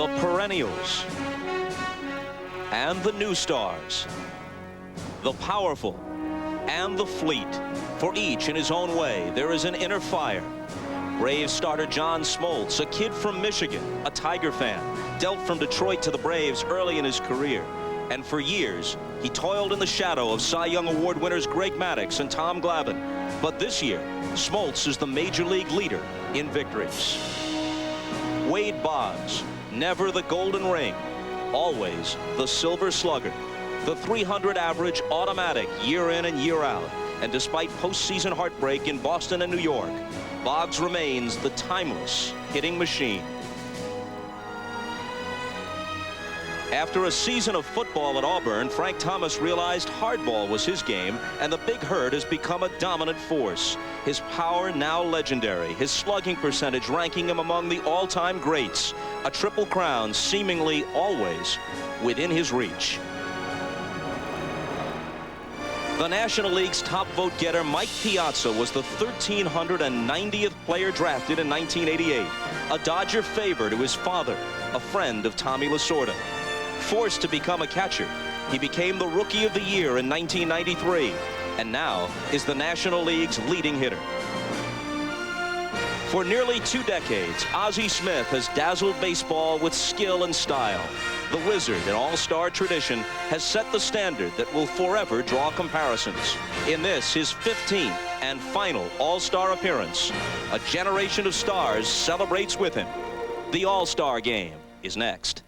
the perennials and the new stars, the powerful and the fleet. For each in his own way, there is an inner fire. Braves starter John Smoltz, a kid from Michigan, a Tiger fan, dealt from Detroit to the Braves early in his career. And for years, he toiled in the shadow of Cy Young Award winners Greg Maddux and Tom Glavine. But this year, Smoltz is the major league leader in victories. Wade Boggs, never the golden ring, always the silver slugger. The 300 average automatic year in and year out. And despite postseason heartbreak in Boston and New York, Boggs remains the timeless hitting machine. After a season of football at Auburn, Frank Thomas realized hardball was his game, and the Big Herd has become a dominant force. His power now legendary, his slugging percentage ranking him among the all-time greats. A triple crown seemingly always within his reach. The National League's top vote getter, Mike Piazza, was the 1,390th player drafted in 1988. A Dodger favor to his father, a friend of Tommy Lasorda. Forced to become a catcher, he became the Rookie of the Year in 1993, and now is the National League's leading hitter. For nearly 2 decades, Ozzie Smith has dazzled baseball with skill and style. The Wizard, an all-star tradition, has set the standard that will forever draw comparisons. In this, his 15th and final all-star appearance, a generation of stars celebrates with him. The All-Star Game is next.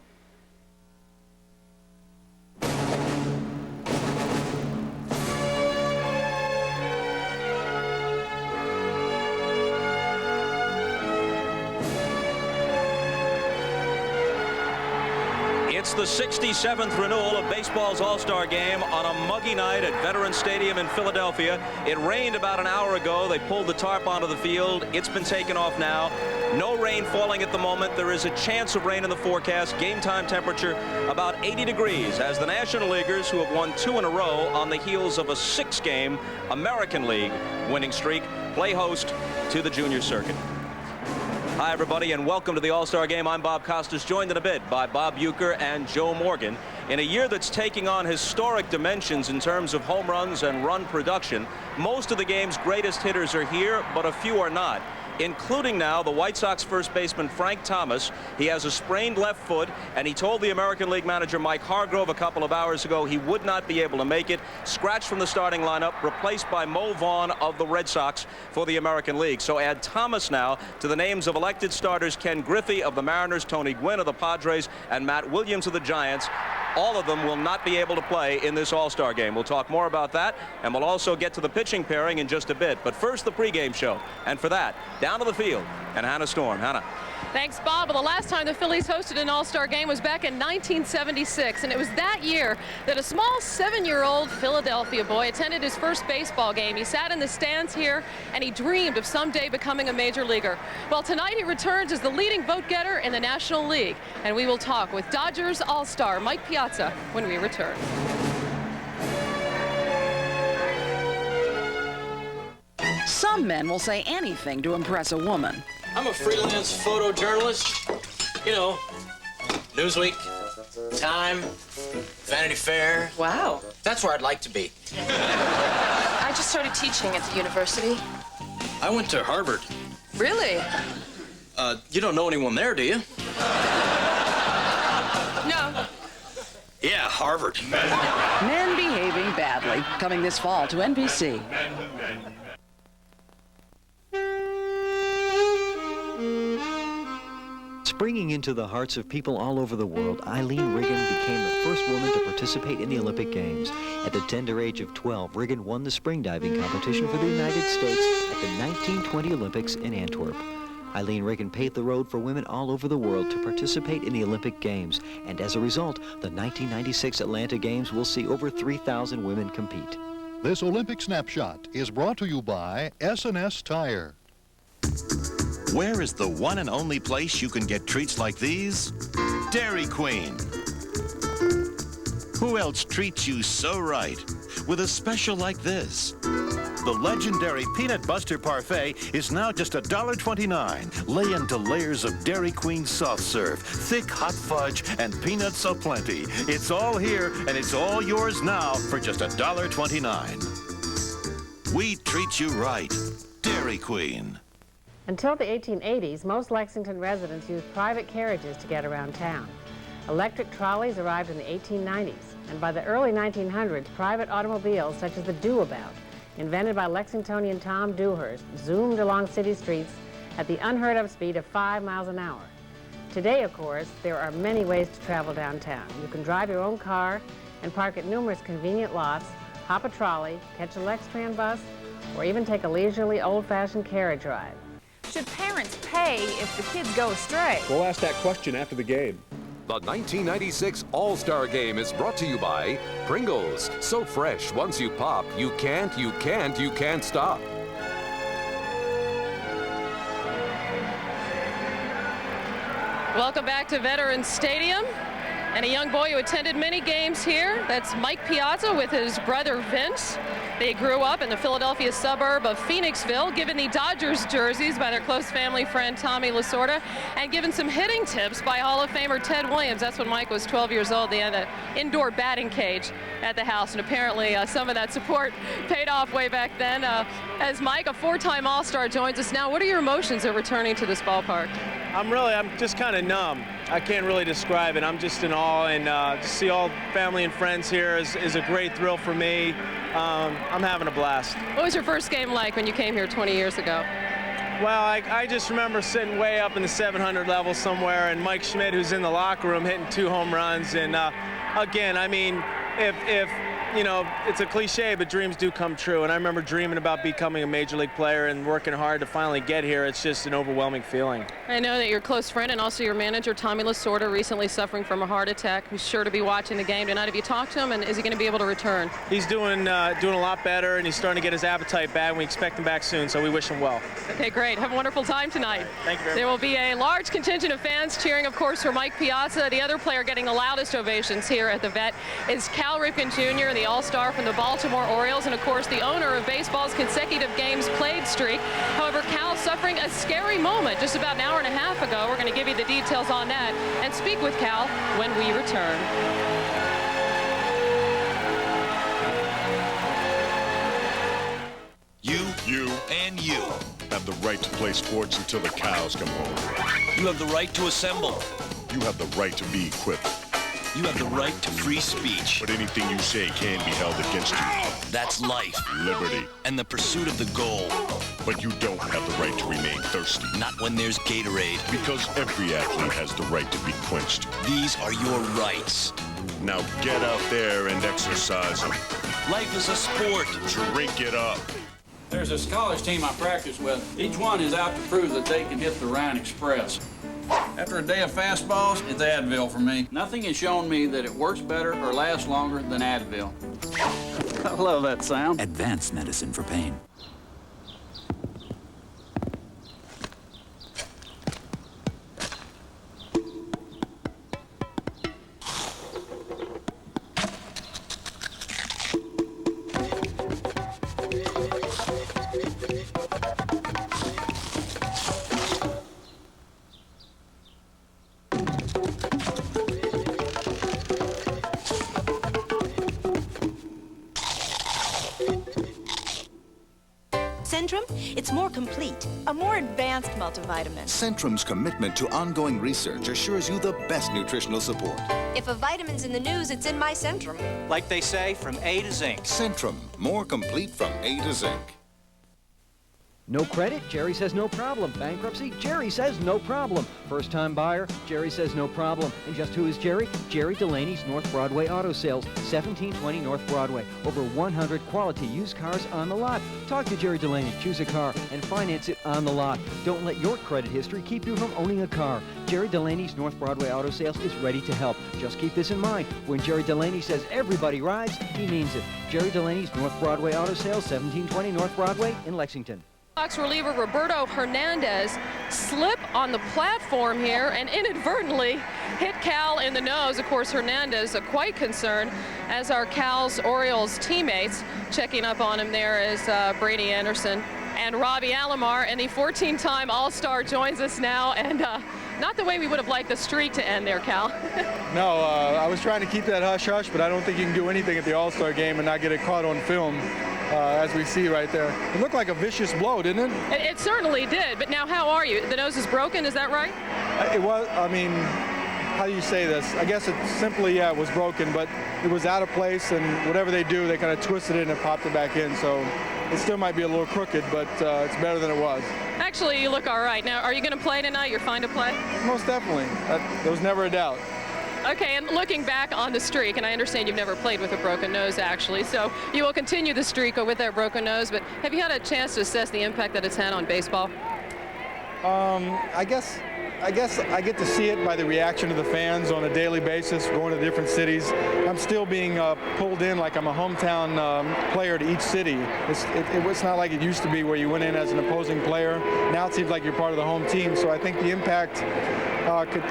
It's the 67th renewal of baseball's All-Star Game on a muggy night at Veterans Stadium in Philadelphia. It rained about an hour ago. They pulled the tarp onto the field. It's been taken off now. No rain falling at the moment. There is a chance of rain in the forecast. Game time temperature about 80 degrees as the National Leaguers, who have won 2 in a row on the heels of a 6-game American League winning streak, play host to the junior circuit. Hi, everybody, and welcome to the All-Star Game. I'm Bob Costas, joined in a bit by Bob Uecker and Joe Morgan. In a year that's taking on historic dimensions in terms of home runs and run production, most of the game's greatest hitters are here, but a few are not, including now the White Sox first baseman Frank Thomas. He has a sprained left foot, and he told the American League manager Mike Hargrove a couple of hours ago he would not be able to make it. Scratched from the starting lineup, replaced by Mo Vaughn of the Red Sox for the American League. So add Thomas now to the names of elected starters: Ken Griffey of the Mariners, Tony Gwynn of the Padres, and Matt Williams of the Giants. All of them will not be able to play in this All-Star Game. We'll talk more about that, and we'll also get to the pitching pairing in just a bit. But first, the pregame show. And for that, down to the field, and Hannah Storm. Hannah. Thanks, Bob. Well, the last time the Phillies hosted an All-Star Game was back in 1976, and it was that year that a small 7-year-old Philadelphia boy attended his first baseball game. He sat in the stands here, and he dreamed of someday becoming a major leaguer. Well, tonight he returns as the leading vote getter in the National League, and we will talk with Dodgers All-Star Mike Piazza when we return. Some men will say anything to impress a woman. I'm a freelance photojournalist. You know, Newsweek, Time, Vanity Fair. Wow. That's where I'd like to be. I just started teaching at the university. I went to Harvard. Really? You don't know anyone there, do you? No. Yeah, Harvard. Men behaving badly, coming this fall to NBC. Springing into the hearts of people all over the world, Eileen Riggin became the first woman to participate in the Olympic Games. At the tender age of 12, Riggin won the spring diving competition for the United States at the 1920 Olympics in Antwerp. Eileen Riggin paved the road for women all over the world to participate in the Olympic Games, and as a result, the 1996 Atlanta Games will see over 3,000 women compete. This Olympic snapshot is brought to you by S&S Tire. Where is the one and only place you can get treats like these? Dairy Queen. Who else treats you so right with a special like this? The legendary Peanut Buster Parfait is now just $1.29. Lay into layers of Dairy Queen soft serve, thick hot fudge, and peanuts aplenty. It's all here, and it's all yours now for just $1.29. We treat you right. Dairy Queen. Until the 1880s, most Lexington residents used private carriages to get around town. Electric trolleys arrived in the 1890s, and by the early 1900s, private automobiles such as the Do-About, invented by Lexingtonian Tom Dewhurst, zoomed along city streets at the unheard-of speed of 5 miles an hour. Today, of course, there are many ways to travel downtown. You can drive your own car and park at numerous convenient lots, hop a trolley, catch a Lextran bus, or even take a leisurely, old-fashioned carriage ride. Should parents pay if the kids go astray? We'll ask that question after the game. The 1996 All-Star Game is brought to you by Pringles. So fresh, once you pop, you can't stop. Welcome back to Veterans Stadium. And a young boy who attended many games here, that's Mike Piazza with his brother Vince. They grew up in the Philadelphia suburb of Phoenixville, given the Dodgers jerseys by their close family friend Tommy Lasorda, and given some hitting tips by Hall of Famer Ted Williams. That's when Mike was 12 years old. They had an indoor batting cage at the house, and apparently some of that support paid off way back then. As Mike, a four-time All-Star, joins us now, what are your emotions of returning to this ballpark? I'm just kind of numb. I can't really describe it. I'm just in awe, and to see all family and friends here is a great thrill for me. I'm having a blast. What was your first game like when you came here 20 years ago? Well, I just remember sitting way up in the 700 level somewhere, and Mike Schmidt, who's in the locker room, hitting 2 home runs. And again, I mean, if you know, it's a cliche, but dreams do come true. And I remember dreaming about becoming a major league player and working hard to finally get here. It's just an overwhelming feeling. I know that your close friend and also your manager, Tommy Lasorda, recently suffering from a heart attack. He's sure to be watching the game tonight. Have you talked to him, and is he going to be able to return? He's doing a lot better, and he's starting to get his appetite back. We expect him back soon, so we wish him well. Okay, great. Have a wonderful time tonight. Thank you very much. There will be a large contingent of fans cheering, of course, for Mike Piazza. The other player getting the loudest ovations here at the Vet is Cal Ripken Jr., the All-Star from the Baltimore Orioles, and of course the owner of baseball's consecutive games played streak. However, Cal suffering a scary moment just about an hour and a half ago. We're going to give you the details on that and speak with Cal when we return. You, and you have the right to play sports until the cows come home. You have the right to assemble. You have the right to be equipped. You have the right to free speech. But anything you say can be held against you. That's life. Liberty. And the pursuit of the goal. But you don't have the right to remain thirsty. Not when there's Gatorade. Because every athlete has the right to be quenched. These are your rights. Now get out there and exercise them. Life is a sport. Drink it up. There's a college team I practice with. Each one is out to prove that they can hit the Rhine Express. After a day of fastballs, it's Advil for me. Nothing has shown me that it works better or lasts longer than Advil. I love that sound. Advanced medicine for pain. Centrum, it's more complete, a more advanced multivitamin. Centrum's commitment to ongoing research assures you the best nutritional support. If a vitamin's in the news, it's in my Centrum. Like they say, from A to Zinc. Centrum, more complete from A to Zinc. No credit? Jerry says no problem. Bankruptcy? Jerry says no problem. First-time buyer? Jerry says no problem. And just who is Jerry? Jerry Delaney's North Broadway Auto Sales, 1720 North Broadway. Over 100 quality used cars on the lot. Talk to Jerry Delaney, choose a car, and finance it on the lot. Don't let your credit history keep you from owning a car. Jerry Delaney's North Broadway Auto Sales is ready to help. Just keep this in mind. When Jerry Delaney says everybody rides, he means it. Jerry Delaney's North Broadway Auto Sales, 1720 North Broadway in Lexington. Sox reliever Roberto Hernandez slip on the platform here and inadvertently hit Cal in the nose. Of course, Hernandez quite concerned, as are Cal's Orioles teammates. Checking up on him there is Brady Anderson. And Robbie Alomar, and the 14-time All-Star, joins us now. And not the way we would have liked the streak to end there, Cal. No, I was trying to keep that hush-hush, but I don't think you can do anything at the All-Star game and not get it caught on film, as we see right there. It looked like a vicious blow, didn't it? It certainly did. But now, how are you? The nose is broken, is that right? It was, I mean, how do you say this? I guess it simply, yeah, it was broken, but it was out of place, and whatever they do, they kind of twisted it and popped it back in. So it still might be a little crooked, but it's better than it was. Actually, you look all right. Now, are you going to play tonight? You're fine to play? Most definitely. There was never a doubt. Okay, and looking back on the streak, and I understand you've never played with a broken nose, actually, so you will continue the streak with that broken nose, but have you had a chance to assess the impact that it's had on baseball? I guess I get to see it by the reaction of the fans on a daily basis, going to different cities. I'm still being pulled in like I'm a hometown player to each city. It's not like it used to be where you went in as an opposing player. Now it seems like you're part of the home team, so I think the impact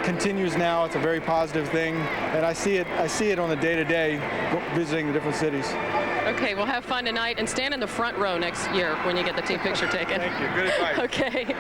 continues now. It's a very positive thing, and I see it on a day-to-day visiting the different cities. Okay, well, have fun tonight and stand in the front row next year when you get the team picture taken. Thank you. Good advice. Okay.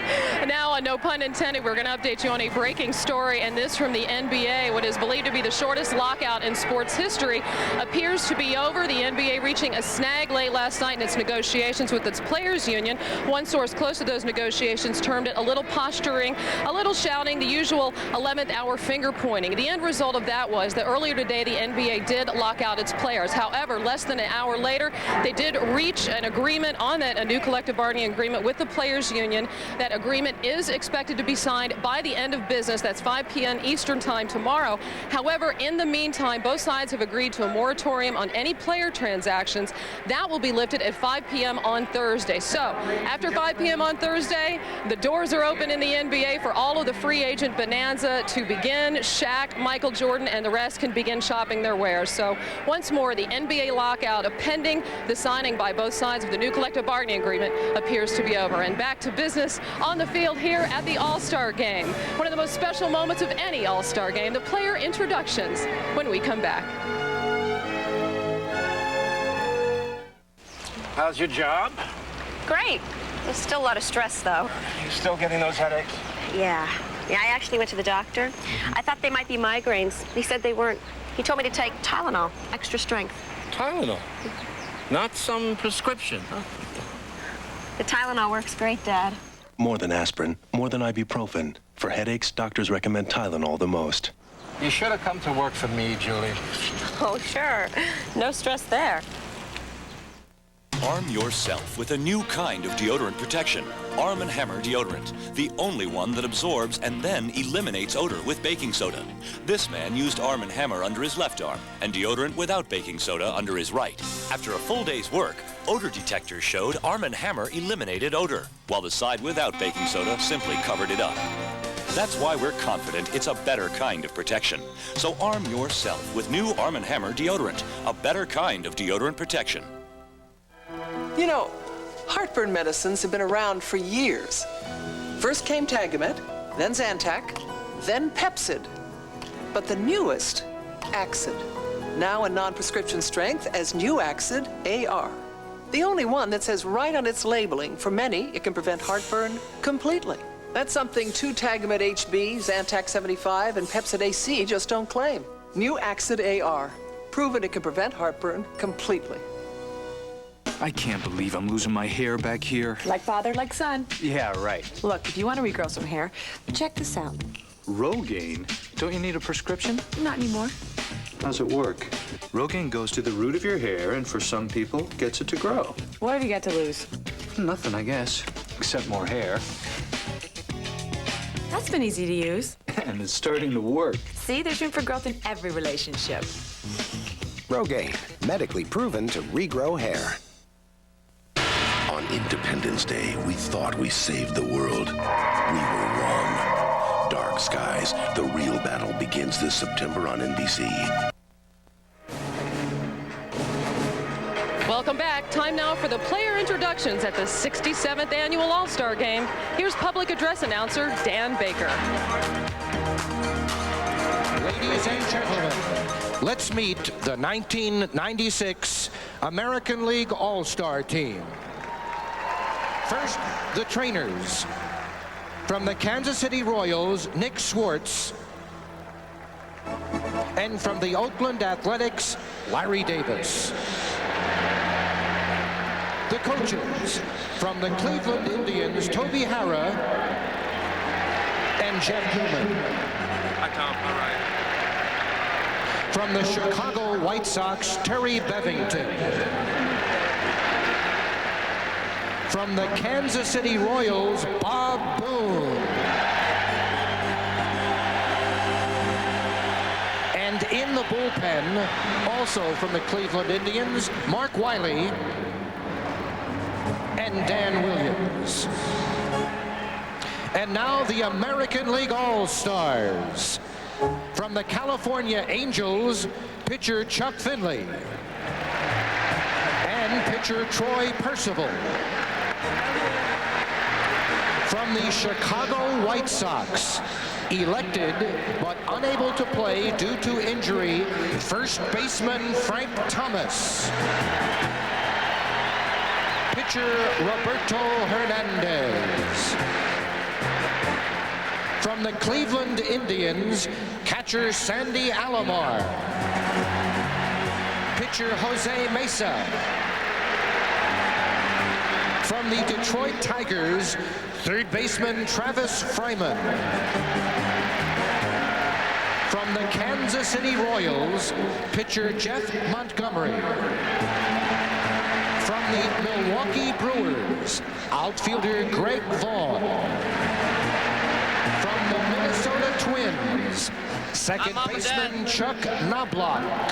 Now, no pun intended, we're going to update you on a breaking story, and this from the NBA. What is believed to be the shortest lockout in sports history appears to be over. The NBA reaching a snag late last night in its negotiations with its players' union. One source close to those negotiations termed it a little posturing, a little shouting, the usual 11th hour finger pointing. The end result of that was that earlier today the NBA did lock out its players. However, less than an hour later, they did reach an agreement on that, a new collective bargaining agreement with the players' union. That agreement is expected to be signed by the end of business. That's 5 p.m. Eastern time tomorrow. However, in the meantime, both sides have agreed to a moratorium on any player transactions. That will be lifted at 5 p.m. on Thursday. So after 5 p.m. on Thursday, the doors are open in the NBA for all of the free agent bonanza to begin. Shaq, Michael Jordan, and the rest can begin shopping their wares. So once more, the NBA lockout, pending the signing by both sides of the new collective bargaining agreement, appears to be over. And back to business on the field here at the All-Star Game. One of the most special moments of any All-Star Game, the player introductions, when we come back. How's your job? Great. There's still a lot of stress, though. You still getting those headaches? Yeah, I actually went to the doctor. I thought they might be migraines. He said they weren't. He told me to take Tylenol, extra strength. Tylenol? Not some prescription, huh? The Tylenol works great, Dad. More than aspirin, more than ibuprofen. For headaches, doctors recommend Tylenol the most. You should have come to work for me, Julie. Oh, sure. No stress there. Arm yourself with a new kind of deodorant protection. Arm & Hammer deodorant, the only one that absorbs and then eliminates odor with baking soda. This man used Arm & Hammer under his left arm and deodorant without baking soda under his right. After a full day's work, odor detectors showed Arm & Hammer eliminated odor, while the side without baking soda simply covered it up. That's why we're confident it's a better kind of protection. So arm yourself with new Arm & Hammer deodorant, a better kind of deodorant protection. You know, heartburn medicines have been around for years. First came Tagamet, then Zantac, then Pepsid. But the newest, Axid, now in non-prescription strength as New Axid AR. The only one that says right on its labeling, for many, it can prevent heartburn completely. That's something 2 Tagamet HB, Zantac 75, and Pepsid AC just don't claim. New Axid AR, proven it can prevent heartburn completely. I can't believe I'm losing my hair back here. Like father, like son. Yeah, right. Look, if you want to regrow some hair, check this out. Rogaine? Don't you need a prescription? Not anymore. How's it work? Rogaine goes to the root of your hair, and for some people, gets it to grow. What have you got to lose? Nothing, I guess, except more hair. That's been easy to use. And it's starting to work. See, there's room for growth in every relationship. Rogaine, medically proven to regrow hair. On Independence Day, we thought we saved the world. We were wrong. Dark Skies, the real battle begins this September on NBC. Welcome back. Time time now for the player introductions at the 67th Annual All-Star Game. Here's public address announcer Dan Baker. Ladies and gentlemen, let's meet the 1996 American League All-Star team. First, the trainers. From the Kansas City Royals, Nick Swartz. And from the Oakland Athletics, Larry Davis. The coaches. From the Cleveland Indians, Toby Harrah and Jeff Newman. Hi, Tom. All right. From the Chicago White Sox, Terry Bevington. From the Kansas City Royals, Bob Boone. And in the bullpen, also from the Cleveland Indians, Mark Wiley and Dan Williams. And now the American League All-Stars. From the California Angels, pitcher Chuck Finley and pitcher Troy Percival. From the Chicago White Sox, elected but unable to play due to injury, first baseman Frank Thomas. Pitcher Roberto Hernandez. From the Cleveland Indians, catcher Sandy Alomar. Pitcher Jose Mesa. From the Detroit Tigers, third baseman Travis Fryman. From the Kansas City Royals, pitcher Jeff Montgomery. From the Milwaukee Brewers, outfielder Greg Vaughn. From the Minnesota Twins, second baseman Chuck Knobloch.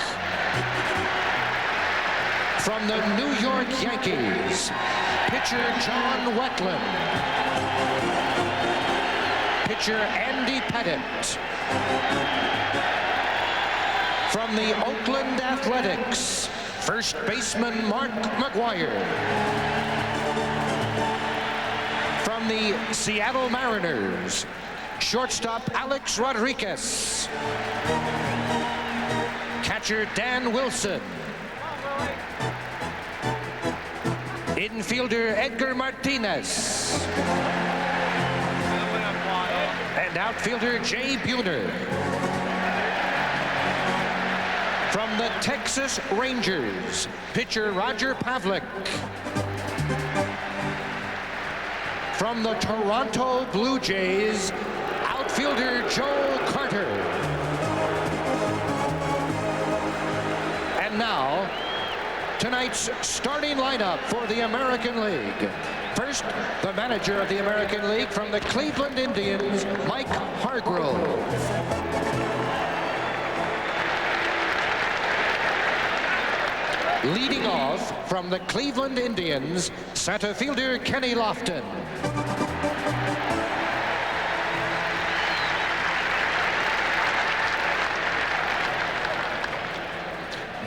From the New York Yankees, pitcher John Wetland. Pitcher Andy Pettit. From the Oakland Athletics, first baseman Mark McGuire. From the Seattle Mariners, shortstop Alex Rodriguez. Catcher Dan Wilson. Infielder Edgar Martinez. And outfielder Jay Buhner. From the Texas Rangers, pitcher Roger Pavlik. From the Toronto Blue Jays, outfielder Joe Carter. And now, tonight's starting lineup for the American League. First, the manager of the American League from the Cleveland Indians, Mike Hargrove. Leading off from the Cleveland Indians, center fielder Kenny Lofton.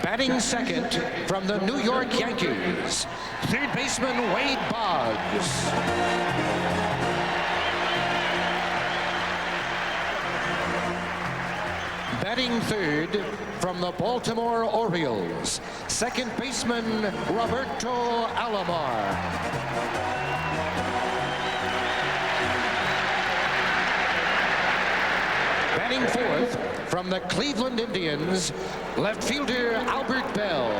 Batting second from the New York Yankees, third baseman Wade Boggs. Batting third from the Baltimore Orioles, second baseman Roberto Alomar. Batting fourth from the Cleveland Indians, left fielder Albert Bell.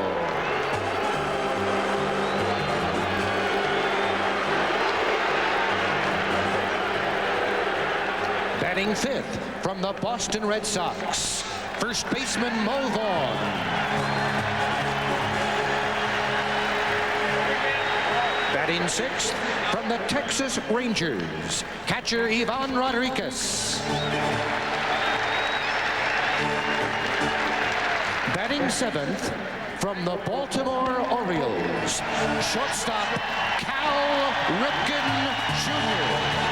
Batting fifth from the Boston Red Sox, first baseman Mo Vaughn. Batting sixth from the Texas Rangers, catcher Ivan Rodriguez. Batting seventh from the Baltimore Orioles, shortstop Cal Ripken Jr.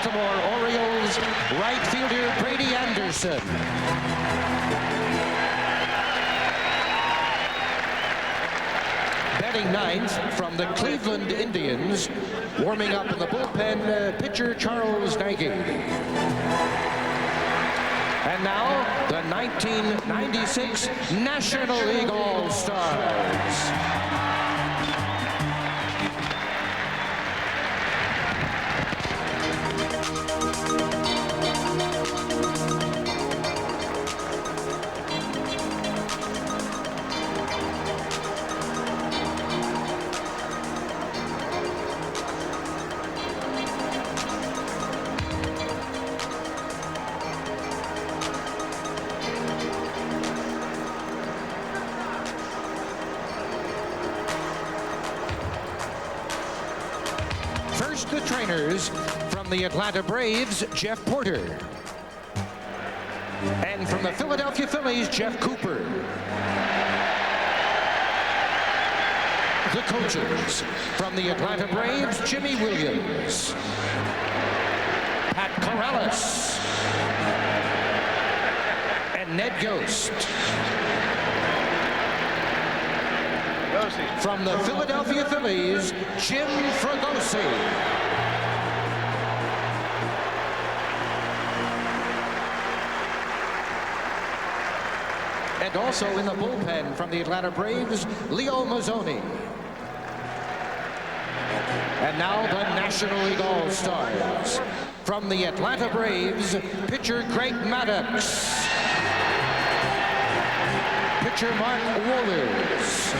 Baltimore Orioles right fielder Brady Anderson. Batting ninth from the Cleveland Indians, warming up in the bullpen, pitcher Charles Nagy. And now, the 1996 National League All-Stars. First, the trainers from the Atlanta Braves, Jeff Porter. And from the Philadelphia Phillies, Jeff Cooper. The coaches from the Atlanta Braves, Jimmy Williams, Pat Corrales, and Ned Yost. From the Philadelphia Phillies, Jim Fregosi. And also in the bullpen from the Atlanta Braves, Leo Mazzoni. And now the National League All-Stars. From the Atlanta Braves, pitcher Greg Maddux. Pitcher Mark Wohlers.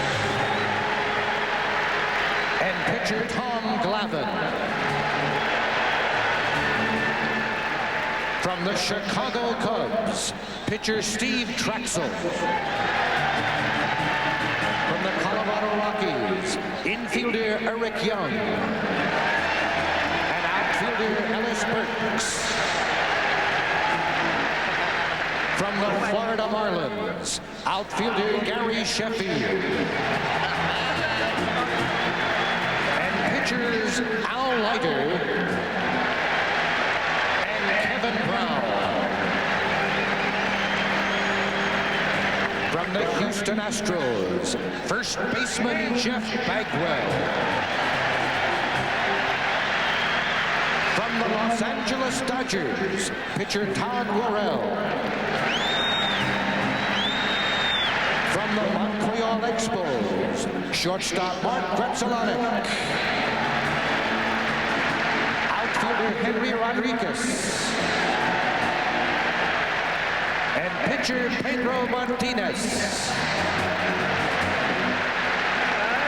And pitcher Tom Glavine. From the Chicago Cubs, pitcher Steve Traxel. From the Colorado Rockies, infielder Eric Young. And outfielder Ellis Burks. From the Florida Marlins, outfielder Gary Sheffield. And pitchers Al Leiter and Kevin Brown. From the Houston Astros, first baseman Jeff Bagwell. From the Los Angeles Dodgers, pitcher Todd Worrell. From the Montreal Expos, shortstop Mark Grudzielanek. Outfielder Henry Rodriguez. And pitcher Pedro Martinez.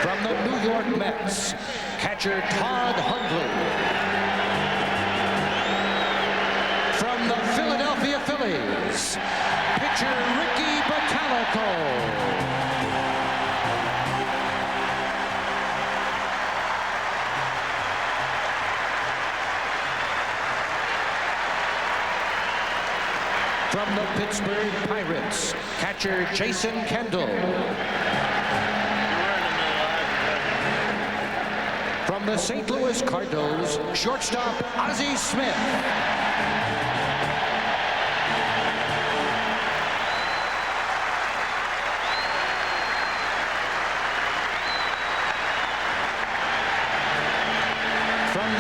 From the New York Mets, catcher Todd Hundley. From the Philadelphia Phillies, pitcher Ricky Bottalico. From the Pittsburgh Pirates, catcher Jason Kendall. From the St. Louis Cardinals, shortstop Ozzie Smith.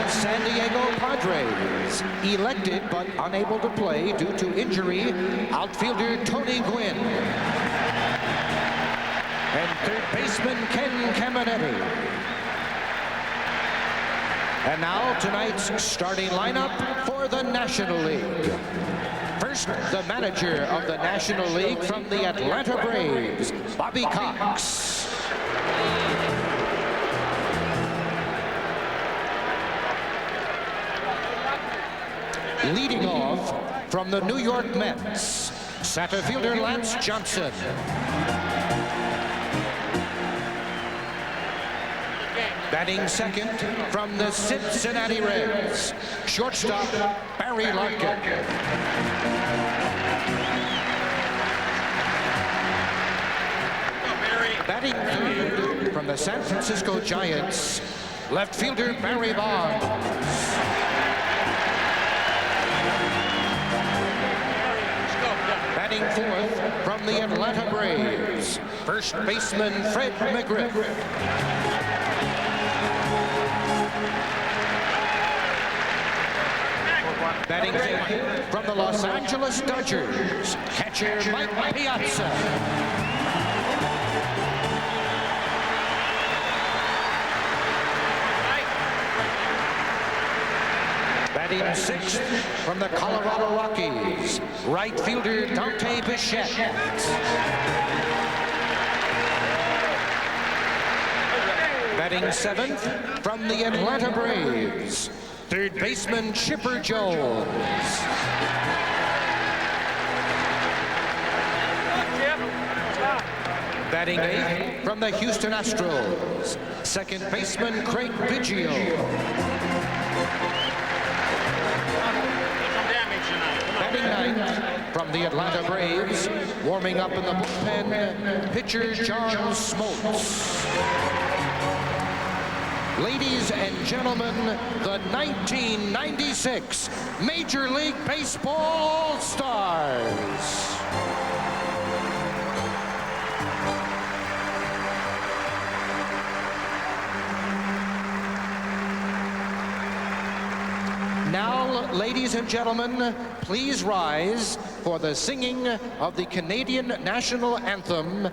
San Diego Padres, elected but unable to play due to injury, outfielder Tony Gwynn. And third baseman Ken Caminiti. And now tonight's starting lineup for the National League. First, the manager of the National League from the Atlanta Braves, Bobby Cox. Leading off from the New York Mets, center fielder Lance Johnson. Batting second from the Cincinnati Reds, shortstop Barry Larkin. Batting third from the San Francisco Giants, left fielder Barry Bonds. Batting fourth from the Atlanta Braves, first baseman Fred McGriff. Batting fifth from the Los Angeles Dodgers, catcher Mike Piazza. Batting sixth from the Colorado Rockies, right fielder Dante Bichette. Batting seventh from the Atlanta Braves, third baseman Chipper Jones. Batting eighth from the Houston Astros, second baseman Craig Biggio. Batting ninth from the Atlanta Braves, warming up in the bullpen, pitcher John Smoltz. Ladies and gentlemen, the 1996 Major League Baseball All-Stars. Now, ladies and gentlemen, please rise for the singing of the Canadian National Anthem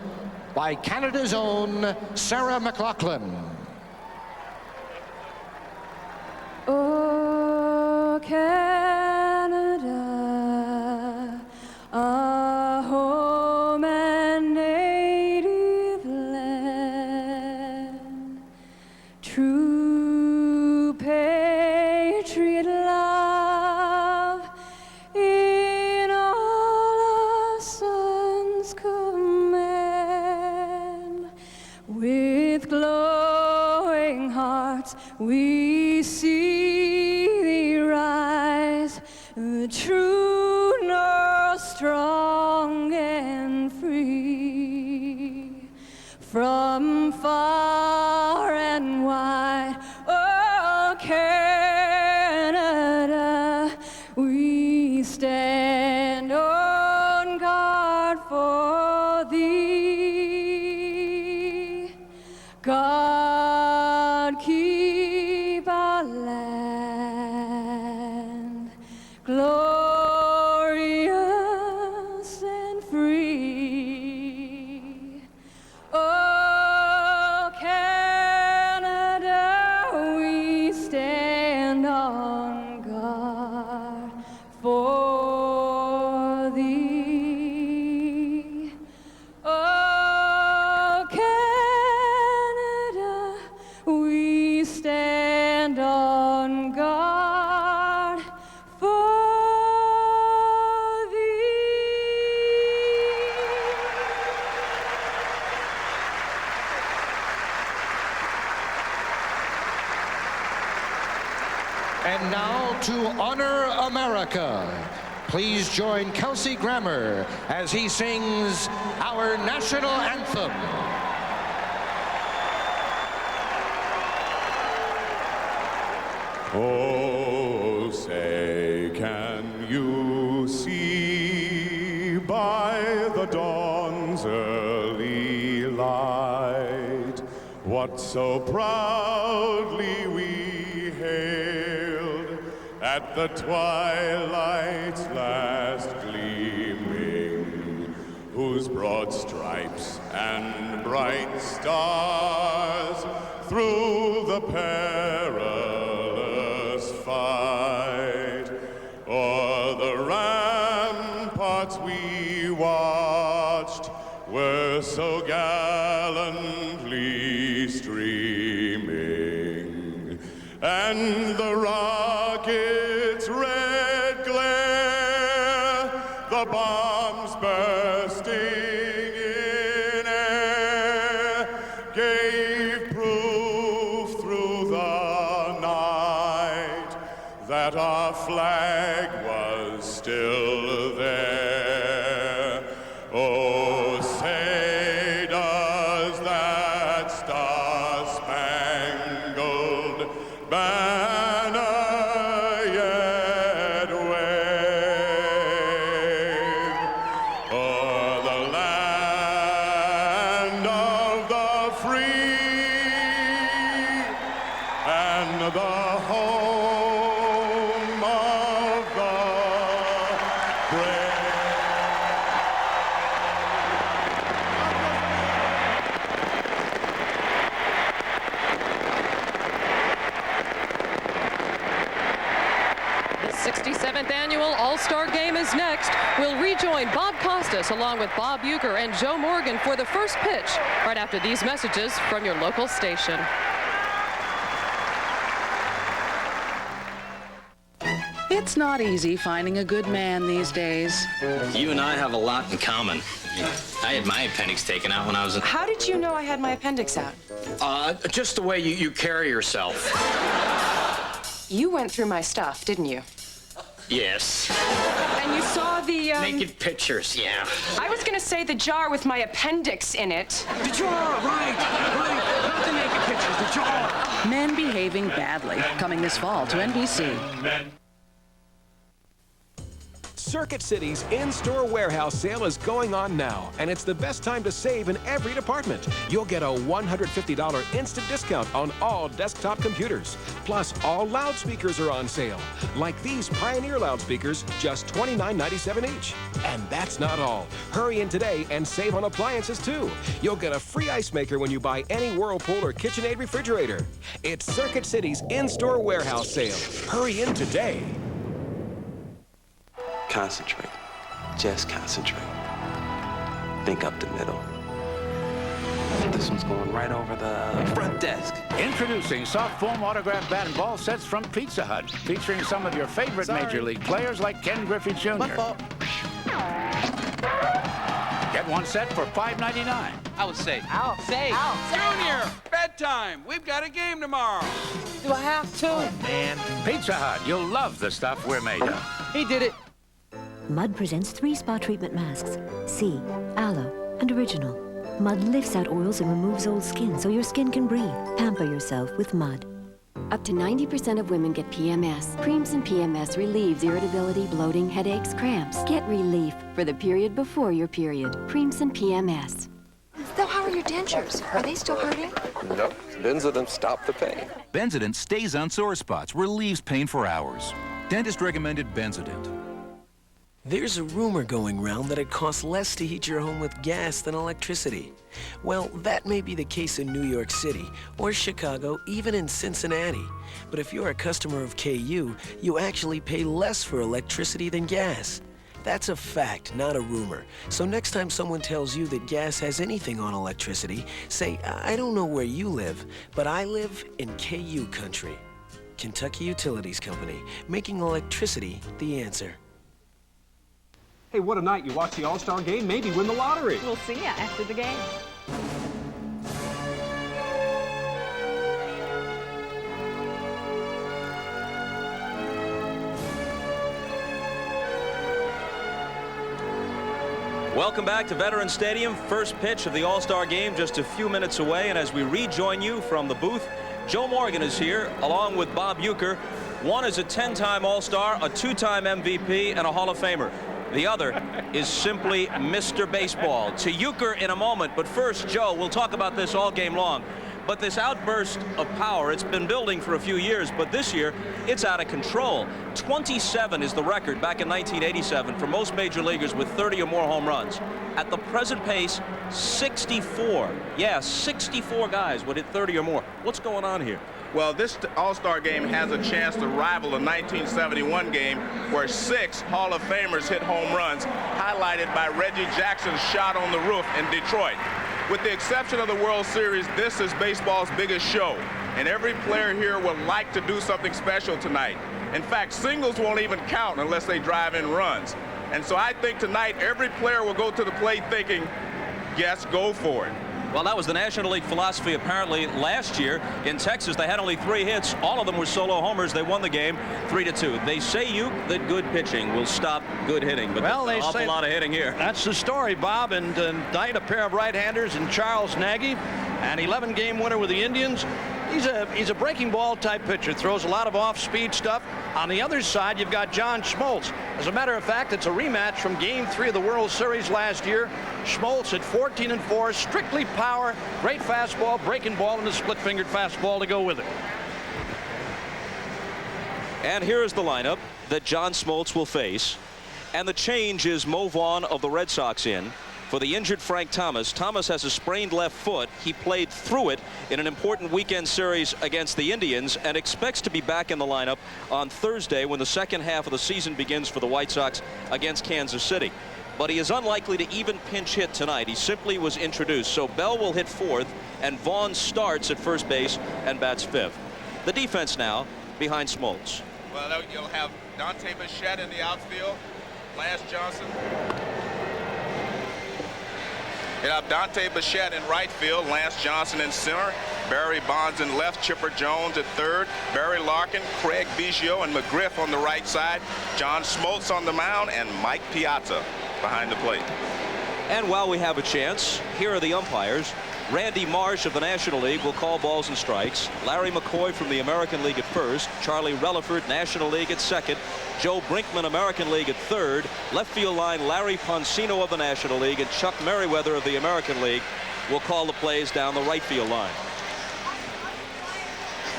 by Canada's own Sarah McLachlan. Oh, Canada, our home and native land, true patriot love in all our sons' command. With glowing hearts we see thee rise, the true north, strong and free, from far and wide. Oh, Canada, we stand on guard for thee. God keep our land glorious and free. Oh, Canada, we stand on guard for thee. Oh, Canada, we stand on guard for And now, to honor America, please join Kelsey Grammer as he sings our national anthem. Oh, say, can you see by the dawn's early light what so proudly we hailed at the twilight's last gleaming, whose broad stripes and bright stars through the perilous fight o'er the ramparts we watched were so gallantly streaming, and the rocket's red glare, the bombs bursting in air, gave proof through the night that our flag was still there. Oh, say does that star-spangled banner yet wave the home of the brave. The 67th annual All-Star Game is next. We'll rejoin Bob Costas along with Bob Uecker and Joe Morgan for the first pitch right after these messages from your local station. It's not easy finding a good man these days. You and I have a lot in common. I had my appendix taken out when I was in... How did you know I had my appendix out? Just the way you carry yourself. You went through my stuff, didn't you? Yes. And you saw the, Naked pictures, yeah. I was gonna say the jar with my appendix in it. The jar, right. Not the naked pictures, the jar. Men behaving badly, coming this fall to NBC. Circuit City's in-store warehouse sale is going on now, and it's the best time to save in every department. You'll get a $150 instant discount on all desktop computers. Plus, all loudspeakers are on sale, like these Pioneer loudspeakers, just $29.97 each. And that's not all. Hurry in today and save on appliances, too. You'll get a free ice maker when you buy any Whirlpool or KitchenAid refrigerator. It's Circuit City's in-store warehouse sale. Hurry in today. Concentrate. Just concentrate. Think up the middle. This one's going right over the front desk. Introducing soft foam autograph bat and ball sets from Pizza Hut, featuring some of your favorite Major League players like Ken Griffey Jr. Get one set for $5.99. I would say. Junior, bedtime. We've got a game tomorrow. Do I have to? Oh, man. Pizza Hut, you'll love the stuff we're made of. He did it. Mud presents 3 spa treatment masks: Sea, Aloe, and Original. Mud lifts out oils and removes old skin so your skin can breathe. Pamper yourself with Mud. Up to 90% of women get PMS. Creams and PMS relieves irritability, bloating, headaches, cramps. Get relief for the period before your period. Creams and PMS. So how are your dentures? Are they still hurting? Nope. Benzodent stopped the pain. Benzodent stays on sore spots, relieves pain for hours. Dentist recommended Benzodent. There's a rumor going round that it costs less to heat your home with gas than electricity. Well, that may be the case in New York City, or Chicago, even in Cincinnati. But if you're a customer of KU, you actually pay less for electricity than gas. That's a fact, not a rumor. So next time someone tells you that gas has anything on electricity, say, I don't know where you live, but I live in KU country. Kentucky Utilities Company, making electricity the answer. Hey, what a night. You watch the All-Star Game, maybe win the lottery. We'll see ya after the game. Welcome back to Veterans Stadium. First pitch of the All-Star Game just a few minutes away. And as we rejoin you from the booth, Joe Morgan is here along with Bob Uecker. One is a 10-time All-Star, a 2-time MVP, and a Hall of Famer. The other is simply Mr. Baseball. To Uecker in a moment, but first, Joe, we'll talk about this all game long. But this outburst of power, it's been building for a few years, but this year, it's out of control. 27 is the record back in 1987 for most major leaguers with 30 or more home runs. At the present pace, 64. Yeah, 64 guys would hit 30 or more. What's going on here? Well, this All-Star Game has a chance to rival the 1971 game where 6 Hall of Famers hit home runs, highlighted by Reggie Jackson's shot on the roof in Detroit. With the exception of the World Series, this is baseball's biggest show, and every player here would like to do something special tonight. In fact, singles won't even count unless they drive in runs. And so I think tonight every player will go to the plate thinking, yes, go for it. Well, that was the National League philosophy apparently last year. In Texas, they had only 3 hits. All of them were solo homers. They won the game 3-2. They say, that good pitching will stop good hitting, but well, there's an awful lot of hitting here. That's the story, Bob. And tonight, a pair of right-handers in Charles Nagy, an 11-game winner with the Indians. He's a breaking ball type pitcher, throws a lot of off-speed stuff. On the other side, you've got John Schmaltz. As a matter of fact, it's a rematch from Game 3 of the World Series last year. Schmaltz at 14-4, strictly power, great fastball, breaking ball, and a split-fingered fastball to go with it. And here is the lineup that John Smoltz will face. And the change is Mo Vaughn of the Red Sox in for the injured Frank Thomas. Thomas has a sprained left foot. He played through it in an important weekend series against the Indians and expects to be back in the lineup on Thursday when the second half of the season begins for the White Sox against Kansas City. But he is unlikely to even pinch hit tonight. He simply was introduced. So Bell will hit fourth, and Vaughn starts at first base and bats fifth. The defense now behind Smoltz. Well, you'll have Dante Bichette in the outfield, Lance Johnson. You'll have Dante Bichette in right field, Lance Johnson in center, Barry Bonds in left, Chipper Jones at third, Barry Larkin, Craig Biggio, and McGriff on the right side, John Smoltz on the mound, and Mike Piazza behind the plate. And while we have a chance, here are the umpires. Randy Marsh of the National League will call balls and strikes. Larry McCoy from the American League at first. Charlie Relaford, National League at second. Joe Brinkman, American League at third. Left field line, Larry Poncino of the National League, and Chuck Merriweather of the American League will call the plays down the right field line.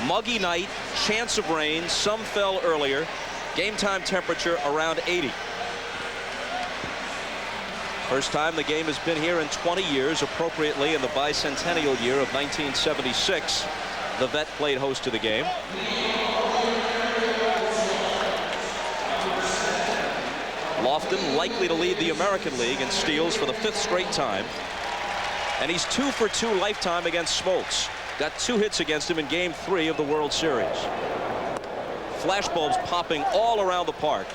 Muggy night, chance of rain, some fell earlier. Game time temperature around 80. First time the game has been here in 20 years, appropriately in the bicentennial year of 1976. The Vet played host to the game. Lofton likely to lead the American League in steals for the 5th straight time. And he's 2 for 2 lifetime against Smoltz. Got 2 hits against him in Game 3 of the World Series. Flashbulbs popping all around the park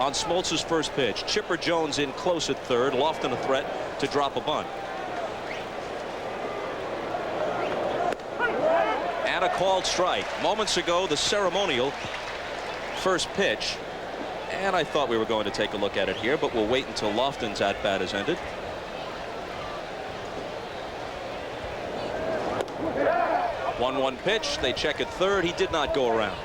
on Smoltz's first pitch. Chipper Jones in close at third. Lofton a threat to drop a bunt. And a called strike. Moments ago, the ceremonial first pitch. And I thought we were going to take a look at it here, but we'll wait until Lofton's at-bat is ended. One pitch. They check at third. He did not go around.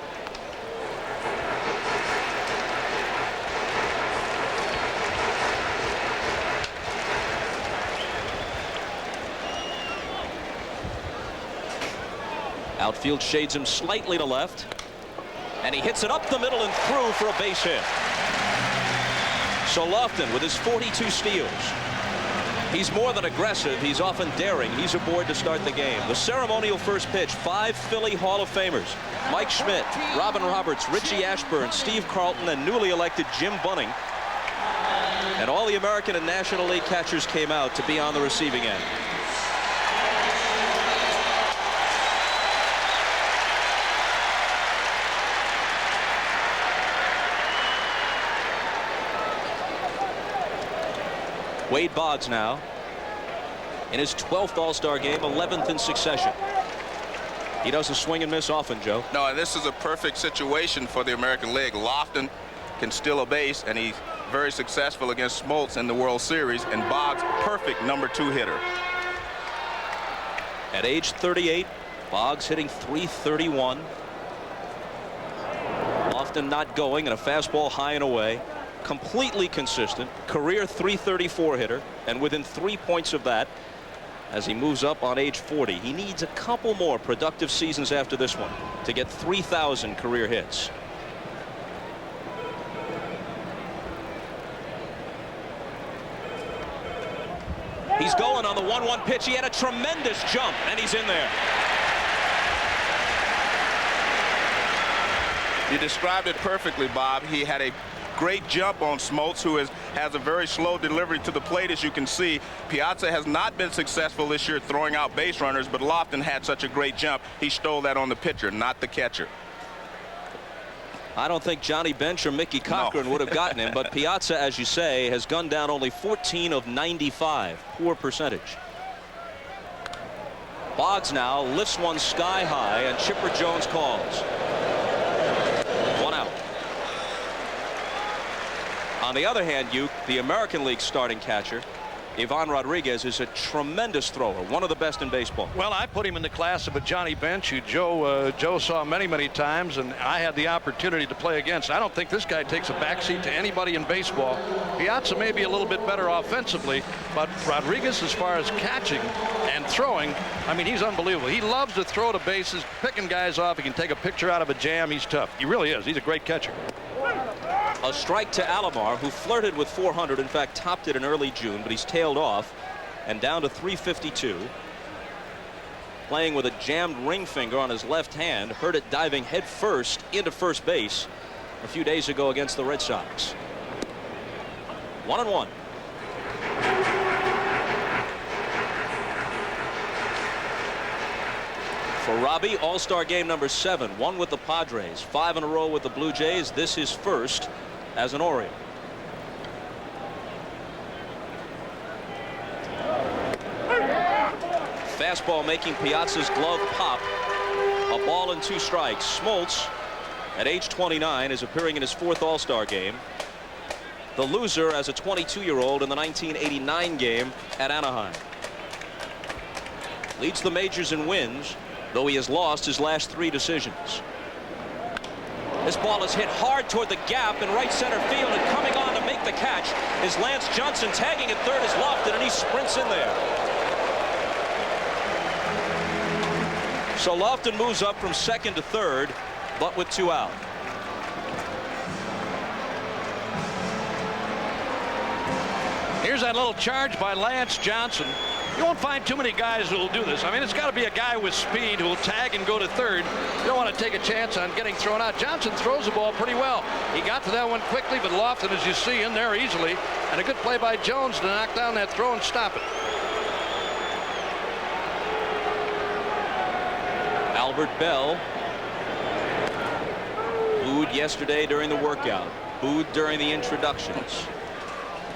Outfield shades him slightly to left, and he hits it up the middle and through for a base hit. So Lofton with his 42 steals. He's more than aggressive. He's often daring. He's aboard to start the game. The ceremonial first pitch, 5 Philly Hall of Famers. Mike Schmidt, Robin Roberts, Richie Ashburn, Steve Carlton, and newly elected Jim Bunning. And all the American and National League catchers came out to be on the receiving end. Wade Boggs now in his 12th All-Star game, 11th in succession. He doesn't swing and miss often, Joe. No, and this is a perfect situation for the American League. Lofton can steal a base, and he's very successful against Smoltz in the World Series, and Boggs, perfect #2 hitter. At age 38, Boggs hitting .331. Lofton not going, and a fastball high and away. Completely consistent, career .334 hitter, and within 3 points of that as he moves up on age 40. He needs a couple more productive seasons after this one to get 3,000 career hits. He's going on the 1-1 pitch. He had a tremendous jump, and he's in there. You described it perfectly, Bob. He had a great jump on Smoltz, who has a very slow delivery to the plate, as you can see. Piazza has not been successful this year throwing out base runners, but Lofton had such a great jump. He stole that on the pitcher, not the catcher. I don't think Johnny Bench or Mickey Cochran would have gotten him, but Piazza, as you say, has gunned down only 14 of 95. Poor percentage. Boggs now lifts one sky high, and Chipper Jones calls. One out. On the other hand, the American League starting catcher Ivan Rodriguez is a tremendous thrower, one of the best in baseball. Well, I put him in the class of a Johnny Bench, who Joe saw many, many times, and I had the opportunity to play against. I don't think this guy takes a backseat to anybody in baseball. Piazza may be a little bit better offensively, but Rodriguez, as far as catching and throwing, I mean, he's unbelievable. He loves to throw to bases, picking guys off. He can take a picture out of a jam. He's tough. He really is. He's a great catcher. A strike to Alomar, who flirted with 400, in fact topped it in early June, but he's tailed off and down to 352. Playing with a jammed ring finger on his left hand, hurt it diving head first into first base a few days ago against the Red Sox. 1-1. For Robbie, All-Star game number 7, 1 with the Padres, 5 in a row with the Blue Jays. This is first as an Oriole. Fastball making Piazza's glove pop. A ball and 2 strikes. Smoltz, at age 29, is appearing in his 4th All-Star game. The loser as a 22-year-old in the 1989 game at Anaheim. Leads the majors in wins, though he has lost his last 3 decisions. This ball is hit hard toward the gap in right center field, and coming on to make the catch is Lance Johnson. Tagging at third is Lofton, and he sprints in there. So Lofton moves up from second to third, but with 2 out. Here's that little charge by Lance Johnson. You won't find too many guys who will do this. I mean, it's got to be a guy with speed who will tag and go to third. You don't want to take a chance on getting thrown out. Johnson throws the ball pretty well. He got to that one quickly, but Lofton, as you see, in there easily. And a good play by Jones to knock down that throw and stop it. Albert Bell, booed yesterday during the workout, booed during the introductions.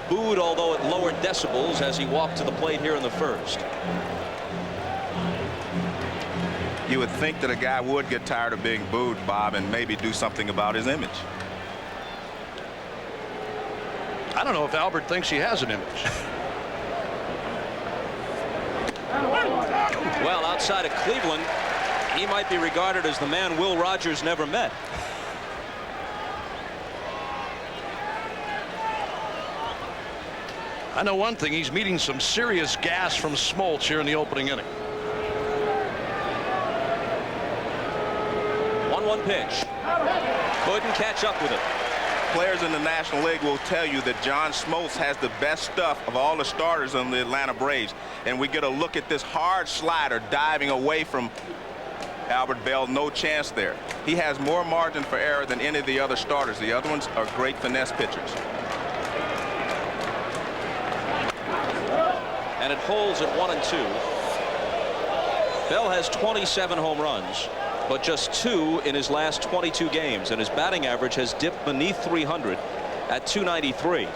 Booed, although at lower decibels, as he walked to the plate here in the first. You would think that a guy would get tired of being booed, Bob, and maybe do something about his image. I don't know if Albert thinks he has an image. Well, outside of Cleveland, he might be regarded as the man Will Rogers never met. I know one thing, he's meeting some serious gas from Smoltz here in the opening inning. 1-1 pitch. Couldn't catch up with it. Players in the National League will tell you that John Smoltz has the best stuff of all the starters on the Atlanta Braves. And we get a look at this hard slider diving away from Albert Bell. No chance there. He has more margin for error than any of the other starters. The other ones are great finesse pitchers. And it holds at 1-2. Bell has 27 home runs, but just 2 in his last 22 games, and his batting average has dipped beneath 300 at 293.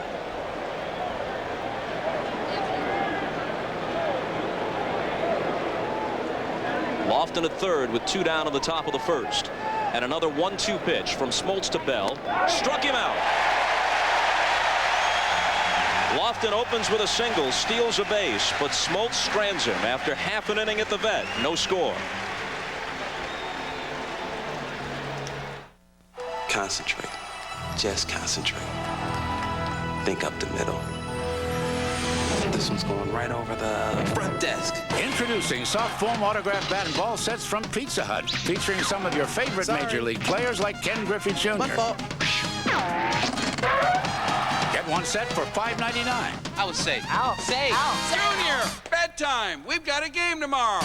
Lofton at third with 2 down in the top of the first, and another 1-2 pitch from Smoltz to Bell. Struck him out. Lofton opens with a single, steals a base, but Smoltz strands him after half an inning at the vet. No score. Concentrate. Just concentrate. Think up the middle. This one's going right over the front desk. Introducing soft foam autograph bat and ball sets from Pizza Hut, featuring some of your favorite Major League players like Ken Griffey Jr. Get one set for $5.99. I would say. Junior, bedtime. We've got a game tomorrow.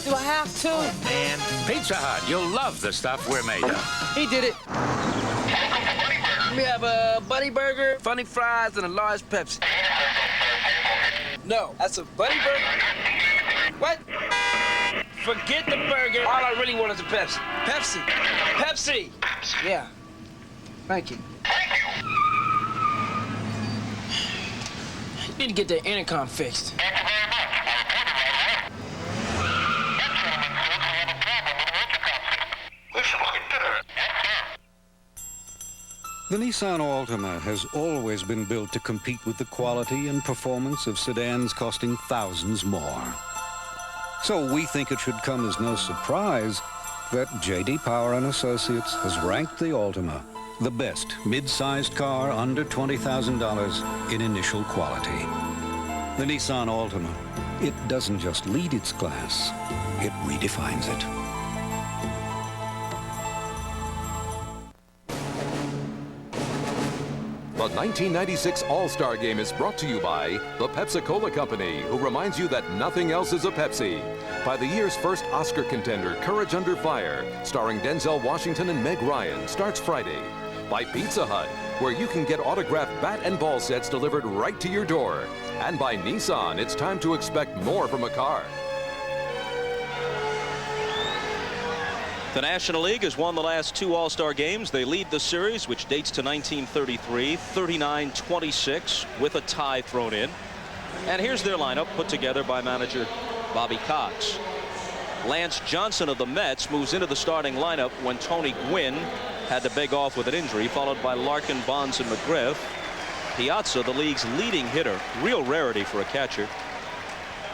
Do I have to? Man, Pizza Hut, you'll love the stuff we're made of. He did it. We have a Buddy Burger, funny fries, and a large Pepsi. No, that's a Buddy Burger. What? Forget the burger. All I really want is a Pepsi. Pepsi. Pepsi. Yeah. Thank you. You need to get that intercom fixed. The Nissan Altima has always been built to compete with the quality and performance of sedans costing thousands more. So we think it should come as no surprise that J.D. Power and Associates has ranked the Altima the best mid-sized car under $20,000 in initial quality. The Nissan Altima, it doesn't just lead its class, it redefines it. The 1996 All-Star Game is brought to you by the Pepsi-Cola Company, who reminds you that nothing else is a Pepsi. By the year's first Oscar contender, Courage Under Fire, starring Denzel Washington and Meg Ryan, starts Friday. By Pizza Hut, where you can get autographed bat and ball sets delivered right to your door. And by Nissan, it's time to expect more from a car. The National League has won the last 2 All-Star games. They lead the series, which dates to 1933, 39-26, with a tie thrown in. And here's their lineup put together by manager Bobby Cox. Lance Johnson of the Mets moves into the starting lineup when Tony Gwynn had to beg off with an injury, followed by Larkin, Bonds, and McGriff. Piazza, the league's leading hitter, real rarity for a catcher.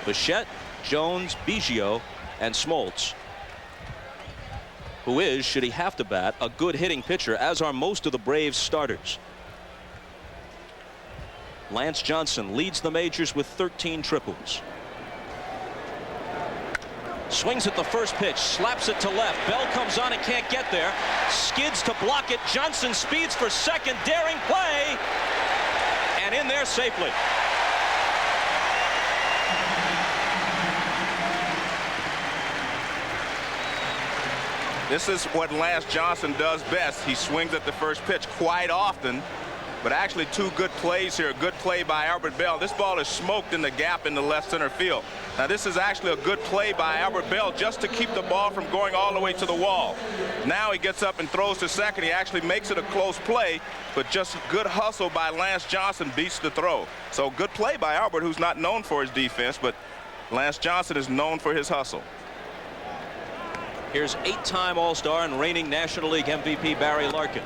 Bichette, Jones, Biggio, and Smoltz, who is, should he have to bat, a good hitting pitcher, as are most of the Braves starters. Lance Johnson leads the majors with 13 triples. Swings at the first pitch, slaps it to left. Bell comes on and can't get there. Skids to block it. Johnson speeds for second, daring play, and in there safely. This is what Lance Johnson does best. He swings at the first pitch quite often, but actually 2 good plays here. A good play by Albert Bell. This ball is smoked in the gap in the left center field. Now this is actually a good play by Albert Bell just to keep the ball from going all the way to the wall. Now he gets up and throws to second. He actually makes it a close play, but just good hustle by Lance Johnson beats the throw. So good play by Albert, who's not known for his defense, but Lance Johnson is known for his hustle. Here's 8-time All-Star and reigning National League MVP Barry Larkin.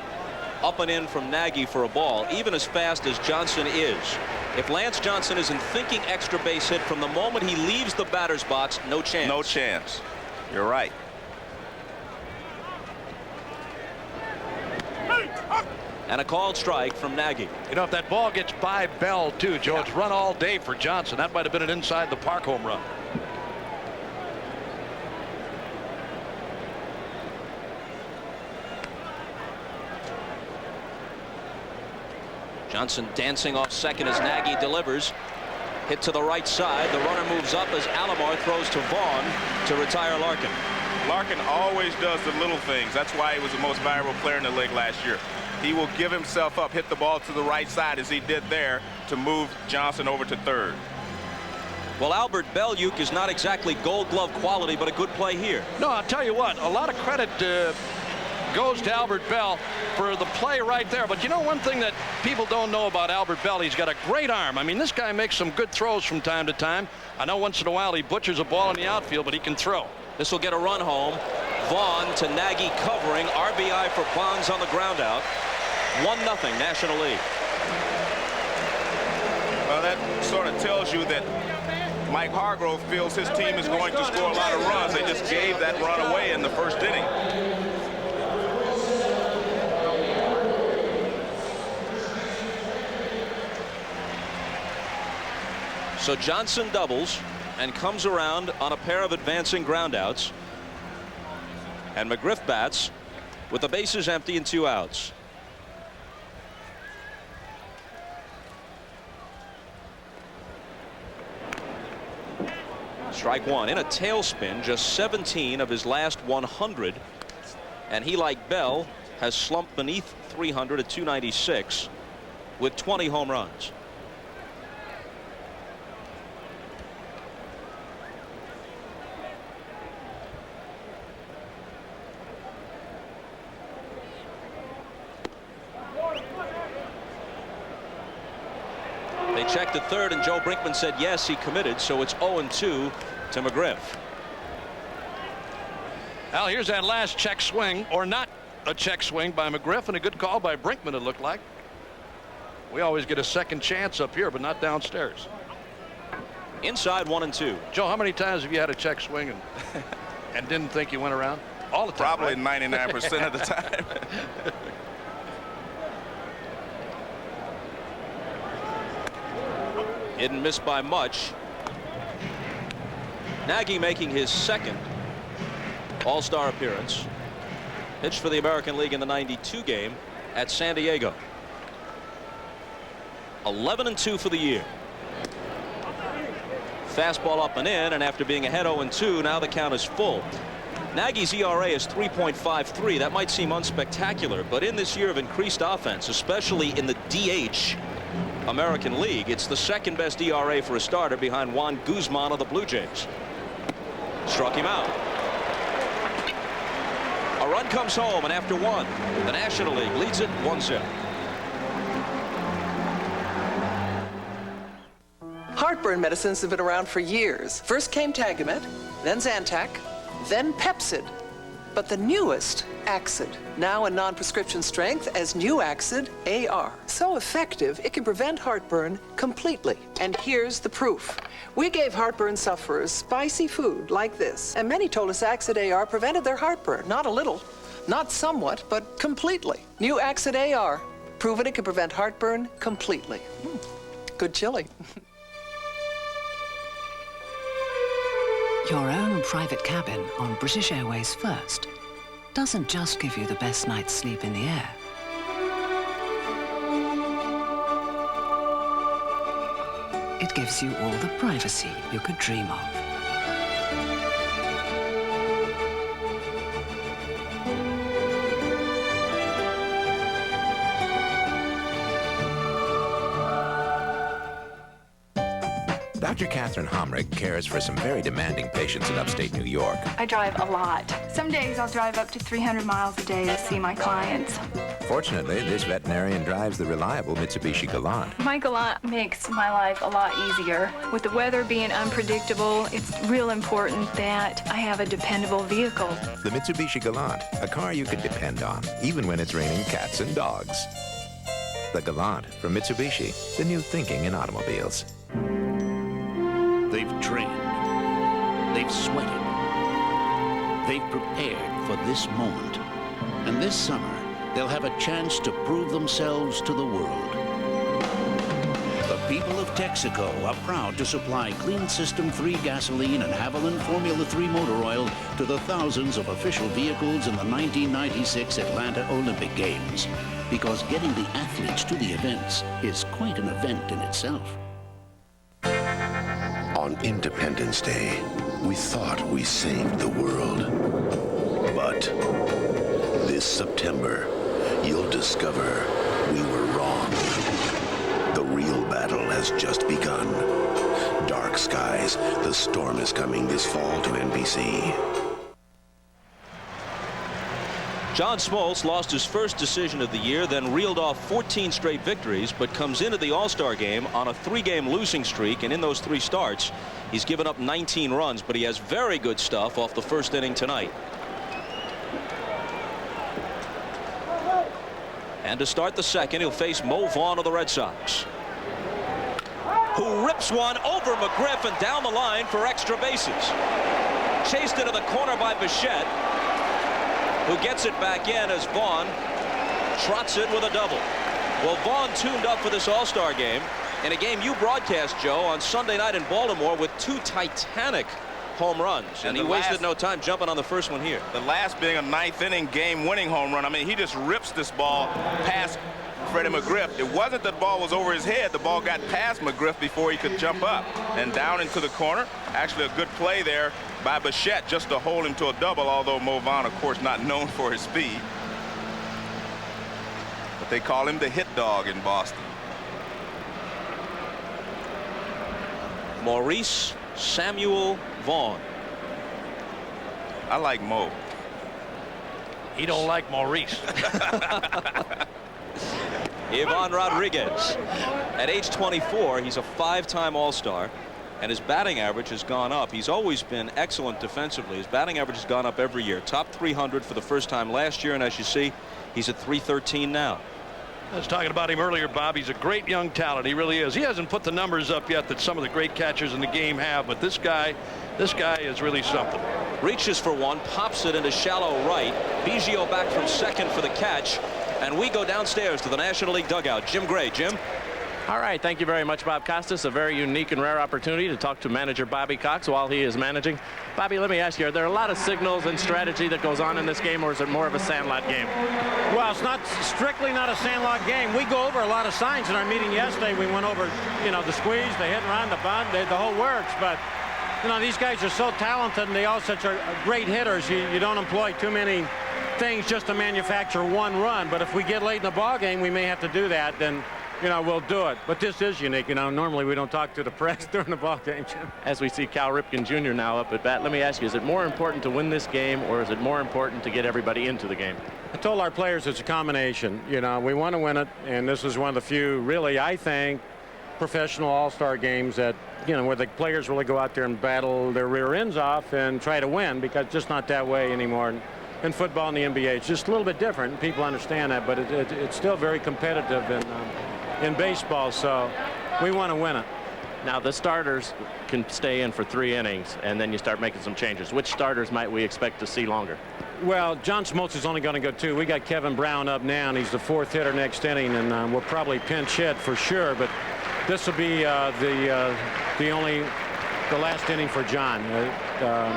Up and in from Nagy for a ball, even as fast as Johnson is. If Lance Johnson isn't thinking extra base hit from the moment he leaves the batter's box, no chance. No chance. You're right. And a called strike from Nagy. You know, if that ball gets by Bell, too, Joe, it's run all day for Johnson. That might have been an inside the park home run. Johnson dancing off second as Nagy delivers. Hit to the right side. The runner moves up as Alomar throws to Vaughn to retire Larkin. Larkin always does the little things. That's why he was the most valuable player in the league last year. He will give himself up, hit the ball to the right side as he did there to move Johnson over to third. Well, Albert Belluke is not exactly Gold Glove quality, but a good play here. No, I'll tell you what, a lot of credit goes to Albert Bell for the play right there. But you know one thing that people don't know about Albert Bell, he's got a great arm. I mean, this guy makes some good throws from time to time. I know once in a while he butchers a ball in the outfield, but he can throw. This will get a run home. Vaughn to Nagy covering. RBI for Bonds on the ground out. 1-0 National League. Well, that sort of tells you that Mike Hargrove feels his team is going to score a lot of runs. They just gave that run away in the first inning. So Johnson doubles and comes around on a pair of advancing groundouts. And McGriff bats with the bases empty and 2 outs. Strike one in a tailspin, just 17 of his last 100. And he, like Bell, has slumped beneath 300 at 296 with 20 home runs. They checked at third, and Joe Brinkman said yes, he committed, so it's 0-2 to McGriff. Al, here's that last check swing, or not A check swing by McGriff and a good call by Brinkman, it looked like. We always get a second chance up here, but not downstairs. Inside 1-2. Joe, how many times have you had a check swing and didn't think you went around? All the time. Probably right? 99% of the time. Didn't miss by much. Nagy making his second All-Star appearance. Pitched for the American League in the '92 game at San Diego. 11-2 for the year. Fastball up and in, and after being ahead 0-2, now the count is full. Nagy's ERA is 3.53. That might seem unspectacular, but in this year of increased offense, especially in the DH American League, it's the second best ERA for a starter behind Juan Guzman of the Blue Jays. Struck him out. A run comes home, and after one, the National League leads it 1-0. Heartburn medicines have been around for years. First came Tagamet, then Zantac, then Pepcid. But the newest, Axid, now in non-prescription strength as New Axid AR. So effective, it can prevent heartburn completely. And here's the proof. We gave heartburn sufferers spicy food like this, and many told us Axid AR prevented their heartburn. Not a little, not somewhat, but completely. New Axid AR, proven it can prevent heartburn completely. Good chili. Your own private cabin on British Airways First doesn't just give you the best night's sleep in the air. It gives you all the privacy you could dream of. Dr. Catherine Homrick cares for some very demanding patients in upstate New York. I drive a lot. Some days I'll drive up to 300 miles a day to see my clients. Fortunately, this veterinarian drives the reliable Mitsubishi Galant. My Galant makes my life a lot easier. With the weather being unpredictable, it's real important that I have a dependable vehicle. The Mitsubishi Galant, a car you can depend on, even when it's raining cats and dogs. The Galant from Mitsubishi, the new thinking in automobiles. They've trained. They've sweated. They've prepared for this moment. And this summer, they'll have a chance to prove themselves to the world. The people of Texaco are proud to supply Clean System 3 gasoline and Haviland Formula 3 motor oil to the thousands of official vehicles in the 1996 Atlanta Olympic Games. Because getting the athletes to the events is quite an event in itself. On Independence Day, we thought we saved the world. But this September, you'll discover we were wrong. The real battle has just begun. Dark skies, the storm is coming this fall to NBC. John Smoltz lost his first decision of the year, then reeled off 14 straight victories, but comes into the All-Star game on a 3-game losing streak, and in those 3 starts, he's given up 19 runs, but he has very good stuff off the first inning tonight. And to start the second, he'll face Mo Vaughn of the Red Sox, who rips one over McGriff and down the line for extra bases. Chased into the corner by Bichette, who gets it back in as Vaughn trots it with a double. Well, Vaughn tuned up for this All-Star game in a game you broadcast, Joe, on Sunday night in Baltimore with 2 titanic home runs, and he wasted no time jumping on the first one here. The last being a 9th inning game-winning home run. I mean, he just rips this ball past Freddie McGriff. It wasn't that the ball was over his head. The ball got past McGriff before he could jump up and down into the corner. Actually, a good play there by Bichette just to hold him to a double, although Mo Vaughn, of course, not known for his speed. But they call him the hit dog in Boston. Maurice Samuel Vaughn. I like Mo. He don't like Maurice. Ivan Rodriguez. At age 24, he's a 5-time All-Star. and his batting average has gone up. He's always been excellent defensively. His batting average has gone up every year. Top 300 for the first time last year, and as you see, he's at 313 now. I was talking about him earlier, Bob. He's a great young talent. He really is. He hasn't put the numbers up yet that some of the great catchers in the game have, but this guy is really something. Reaches for one, pops it into shallow right. Biggio back from second for the catch, and we go downstairs to the National League dugout. Jim Gray. Jim? All right, thank you very much, Bob Costas. A very unique and rare opportunity to talk to manager Bobby Cox while he is managing. Bobby, let me ask you, are there a lot of signals and strategy that goes on in this game, or is it more of a sandlot game? Well, it's not strictly not a sandlot game. We go over a lot of signs in our meeting yesterday. We went over, you know, the squeeze, the hit and run, the bunt, the whole works. But, you know, these guys are so talented, and they all such are great hitters. You don't employ too many things just to manufacture one run. But if we get late in the ball game, we may have to do that. Then, you know, we'll do it. But this is unique. You know, normally we don't talk to the press during the ball game, Jim. As we see Cal Ripken Jr. now up at bat, let me ask you, is it more important to win this game, or is it more important to get everybody into the game? I told our players it's a combination. You know, we want to win it, and this is one of the few, really, I think, professional all-star games that, you know, where the players really go out there and battle their rear ends off and try to win, because it's just not that way anymore. In football and the NBA, it's just a little bit different, and people understand that, but it's still very competitive in baseball, so we want to win it. Now, the starters can stay in for 3 innings, and then you start making some changes. Which starters might we expect to see longer? Well, John Smoltz is only going to go 2. We got Kevin Brown up now, and he's the 4th hitter next inning, and we'll probably pinch hit for sure, but this will be the last inning for John.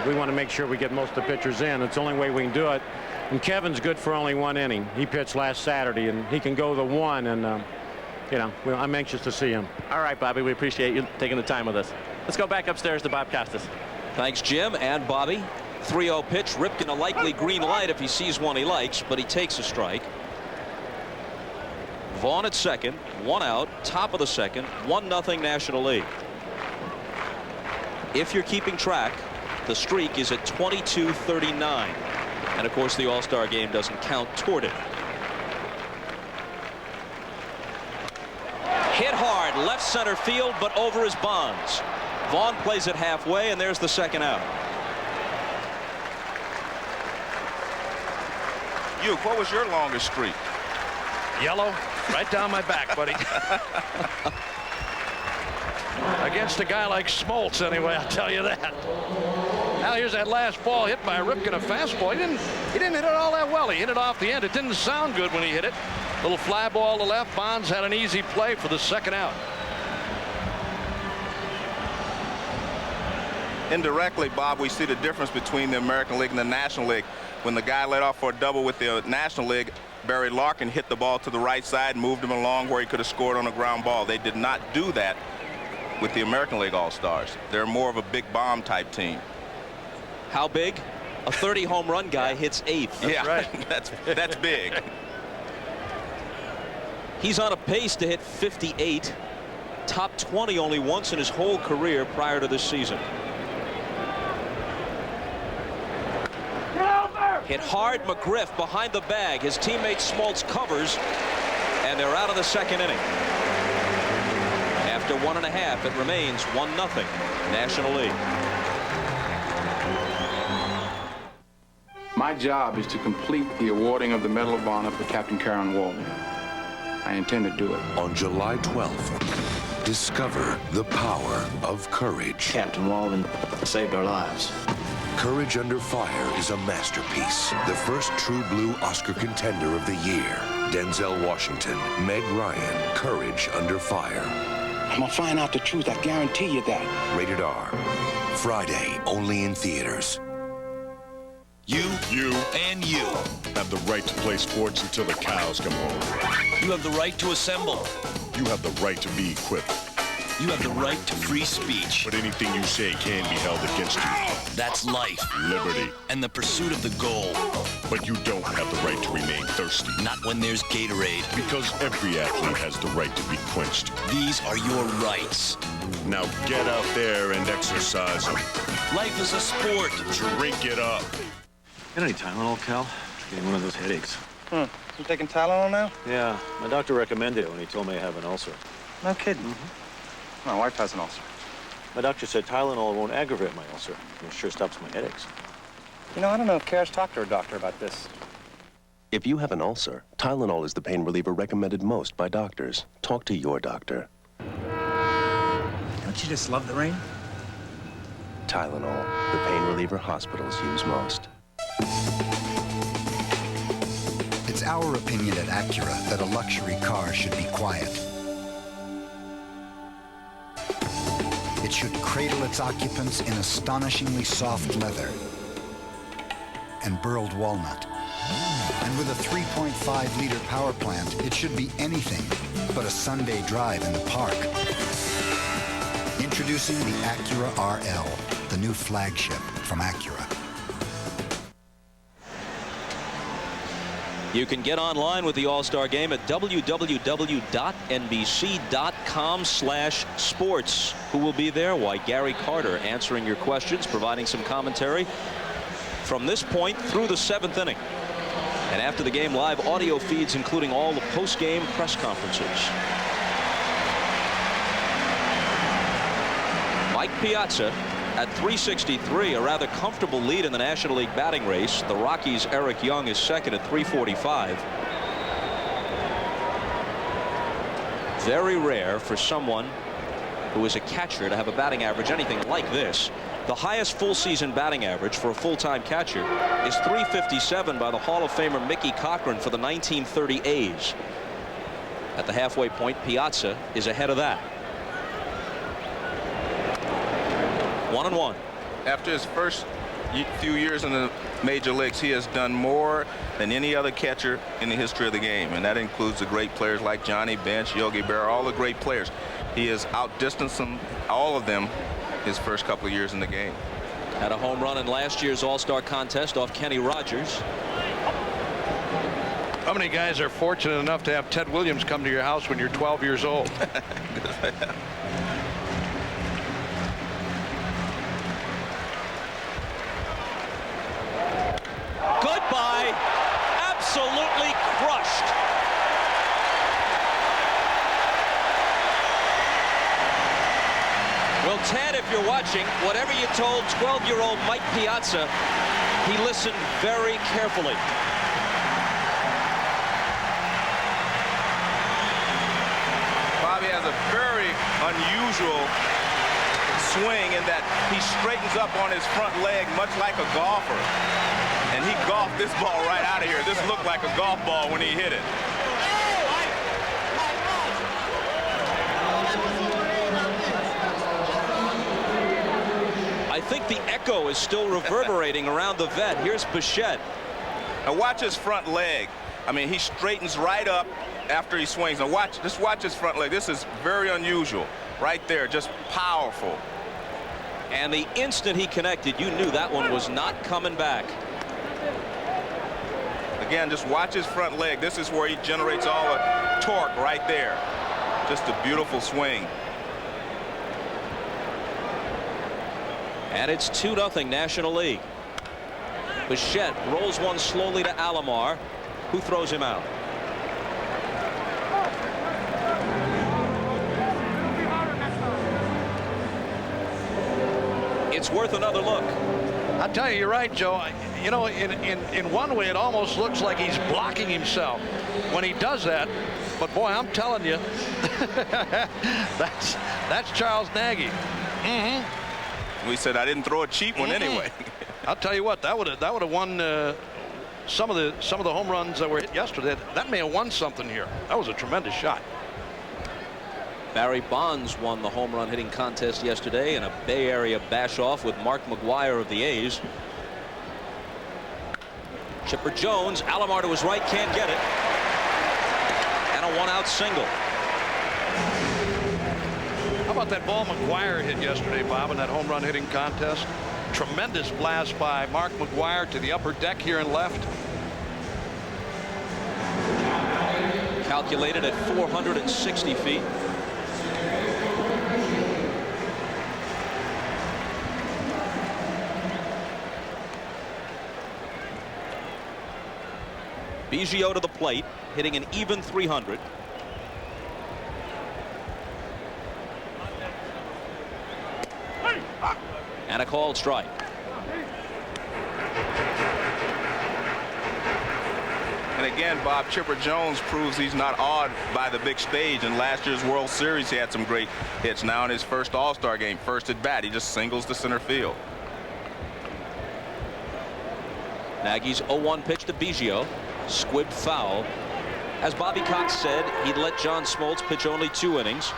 We want to make sure we get most of the pitchers in. It's the only way we can do it. And Kevin's good for only 1 inning. He pitched last Saturday, and he can go the 1, and you know, I'm anxious to see him. All right, Bobby, we appreciate you taking the time with us. Let's go back upstairs to Bob Costas. Thanks, Jim and Bobby. 3-0 pitch. Ripken a likely green light if he sees one he likes, but he takes a strike. Vaughn at second, 1 out, top of the second, 1-0 National League. If you're keeping track, the streak is at 22-39, and of course the All-Star game doesn't count toward it. Hit hard, left center field, but over his bonds. Vaughn plays it halfway, and there's the second out. Uke, what was your longest streak? Yellow, right down my back, buddy. Against a guy like Smoltz, anyway, I'll tell you that. Now here's that last ball hit by Ripken, a fastball. He didn't hit it all that well. He hit it off the end. It didn't sound good when he hit it. Little fly ball to left. Bonds had an easy play for the second out. Indirectly, Bob, we see the difference between the American League and the National League. When the guy led off for a double with the National League, Barry Larkin hit the ball to the right side, moved him along where he could have scored on a ground ball. They did not do that with the American League All-Stars. They're more of a big bomb type team. How big? A 30 home run guy hits 8th. That's yeah, right. that's big. He's on a pace to hit 58. Top 20 only once in his whole career prior to this season. Hit hard, McGriff behind the bag. His teammate Smoltz covers, and they're out of the second inning. After 1.5, it remains 1-0 National League. My job is to complete the awarding of the Medal of Honor for Captain Karen Walden. I intend to do it. On July 12th, discover the power of courage. Captain Walden saved our lives. Courage Under Fire is a masterpiece. The first true blue Oscar contender of the year. Denzel Washington, Meg Ryan, Courage Under Fire. I'm gonna find out the truth, I guarantee you that. Rated R. Friday, only in theaters. You, and you have the right to play sports until the cows come home. You have the right to assemble. You have the right to be equipped. You have the right to free speech. But anything you say can be held against you. That's life. Liberty. And the pursuit of the goal. But you don't have the right to remain thirsty. Not when there's Gatorade. Because every athlete has the right to be quenched. These are your rights. Now get out there and exercise them. Life is a sport. Drink it up. Got any Tylenol, Cal? Getting one of those headaches. You taking Tylenol now? Yeah, my doctor recommended it when he told me I have an ulcer. No kidding. My wife has an ulcer. My doctor said Tylenol won't aggravate my ulcer. It sure stops my headaches. You know, I don't know if Kara's talked to her doctor about this. If you have an ulcer, Tylenol is the pain reliever recommended most by doctors. Talk to your doctor. Don't you just love the rain? Tylenol, the pain reliever hospitals use most. It's our opinion at Acura that a luxury car should be quiet. It should cradle its occupants in astonishingly soft leather and burled walnut. And with a 3.5-liter power plant, it should be anything but a Sunday drive in the park. Introducing the Acura RL, the new flagship from Acura. You can get online with the All-Star Game at www.nbc.com/sports. Who will be there? Why, Gary Carter answering your questions, providing some commentary from this point through the 7th inning. And after the game, live audio feeds, including all the post-game press conferences. Mike Piazza at 363, a rather comfortable lead in the National League batting race. The Rockies' Eric Young is second at 345. Very rare for someone who is a catcher to have a batting average anything like this. The highest full season batting average for a full-time catcher is 357 by the Hall of Famer Mickey Cochran for the 1930 A's. At the halfway point, Piazza is ahead of that. 1-1. After his first few years in the major leagues, he has done more than any other catcher in the history of the game, and that includes the great players like Johnny Bench, Yogi Berra, all the great players. He has outdistanced them, all of them, his first couple of years in the game. Had a home run in last year's All-Star contest off Kenny Rogers. How many guys are fortunate enough to have Ted Williams come to your house when you're 12 years old? Goodbye. Absolutely crushed. Well, Ted, if you're watching, whatever you told 12-year-old Mike Piazza, he listened very carefully. Bobby has a very unusual swing in that he straightens up on his front leg much like a golfer. And he golfed this ball right out of here. This looked like a golf ball when he hit it. I think the echo is still reverberating around the vet. Here's Bichette. Now watch his front leg. I mean, he straightens right up after he swings. Now just watch his front leg. This is very unusual. Right there, just powerful. And the instant he connected, you knew that one was not coming back. Again, just watch his front leg. This is where he generates all the torque right there. Just a beautiful swing. And it's 2-0 National League. Bichette rolls one slowly to Alomar, who throws him out. It's worth another look. I'll tell you, you're right, Joe. You know, in one way, it almost looks like he's blocking himself when he does that. But boy, I'm telling you, that's Charles Nagy. We said I didn't throw a cheap one anyway. I'll tell you what, that would have won some of the home runs that were hit yesterday. That may have won something here. That was a tremendous shot. Barry Bonds won the home run hitting contest yesterday in a Bay Area bash-off with Mark McGwire of the A's. Chipper Jones, Alomar to his right, can't get it. And a one-out single. How about that ball McGwire hit yesterday, Bob, in that home run hitting contest? Tremendous blast by Mark McGwire to the upper deck here and left. Calculated at 460 feet. Biggio to the plate, hitting an even 300. and a called strike. And again, Bob, Chipper Jones proves he's not awed by the big stage. In last year's World Series, he had some great hits. Now in his first All-Star game, first at bat, he just singles to center field. Nagy's 0-1 pitch to Biggio. Squibbed foul. As Bobby Cox said, he'd let John Smoltz pitch only 2 innings.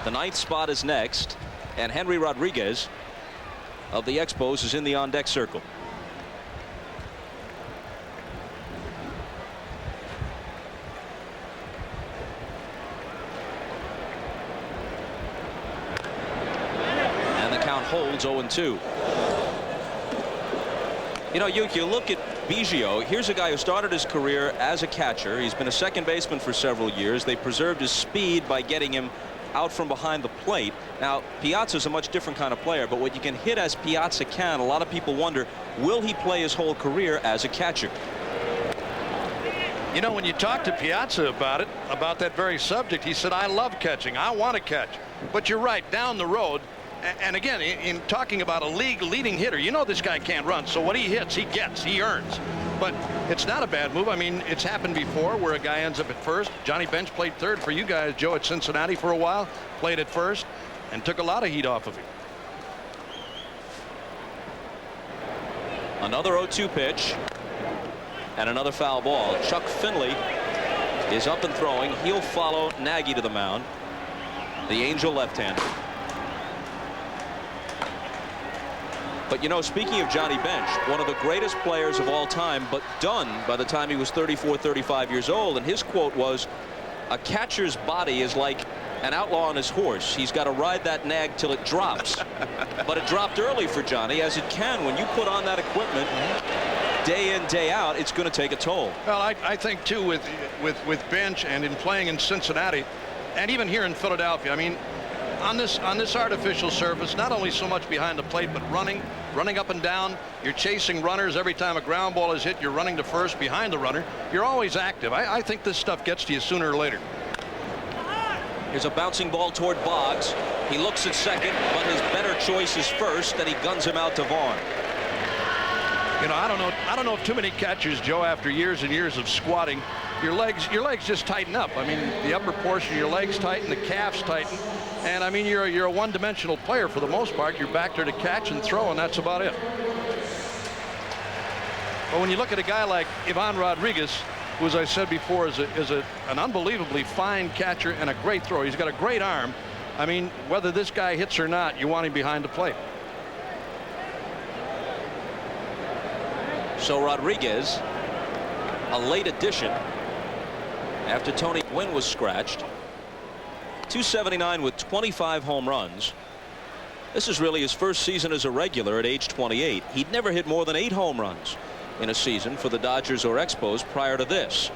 The 9th spot is next, and Henry Rodriguez of the Expos is in the on-deck circle. And the count holds 0-2. You know, you look at Biggio. Here's a guy who started his career as a catcher. He's been a second baseman for several years. They preserved his speed by getting him out from behind the plate. Now, Piazza's a much different kind of player, but what you can hit as Piazza can, a lot of people wonder, will he play his whole career as a catcher? You know, when you talk to Piazza about that very subject, he said, I love catching. I want to catch. But you're right, down the road, and again, in talking about a league-leading hitter, you know this guy can't run, so what he hits, he gets, he earns. But it's not a bad move. I mean, it's happened before where a guy ends up at first. Johnny Bench played third for you guys, Joe, at Cincinnati for a while, played at first, and took a lot of heat off of him. Another 0-2 pitch, and another foul ball. Chuck Finley is up and throwing. He'll follow Nagy to the mound, the Angel left-hander. But, you know, speaking of Johnny Bench, one of the greatest players of all time, but done by the time he was 34, 35 years old. And his quote was, a catcher's body is like an outlaw on his horse. He's got to ride that nag till it drops. But it dropped early for Johnny, as it can. When you put on that equipment day in, day out, it's going to take a toll. Well, I think, too, with Bench and in playing in Cincinnati, and even here in Philadelphia, I mean, on this artificial surface, not only so much behind the plate, but running up and down. You're chasing runners. Every time a ground ball is hit, you're running to first behind the runner. You're always active. I think this stuff gets to you sooner or later. Here's a bouncing ball toward Boggs. He looks at second, but his better choice is first, and he guns him out to Vaughn. You know, I don't know if too many catchers, Joe, after years and years of squatting, your legs just tighten up. I mean, the upper portion of your legs tighten, the calves tighten, and I mean, you're a one-dimensional player for the most part. You're back there to catch and throw, and that's about it. But when you look at a guy like Ivan Rodriguez, who, as I said before, is an unbelievably fine catcher and a great thrower. He's got a great arm. I mean, whether this guy hits or not, you want him behind the plate. So Rodriguez, a late addition after Tony Gwynn was scratched. 279 with 25 home runs. This is really his first season as a regular at age 28. He'd never hit more than 8 home runs in a season for the Dodgers or Expos prior to this.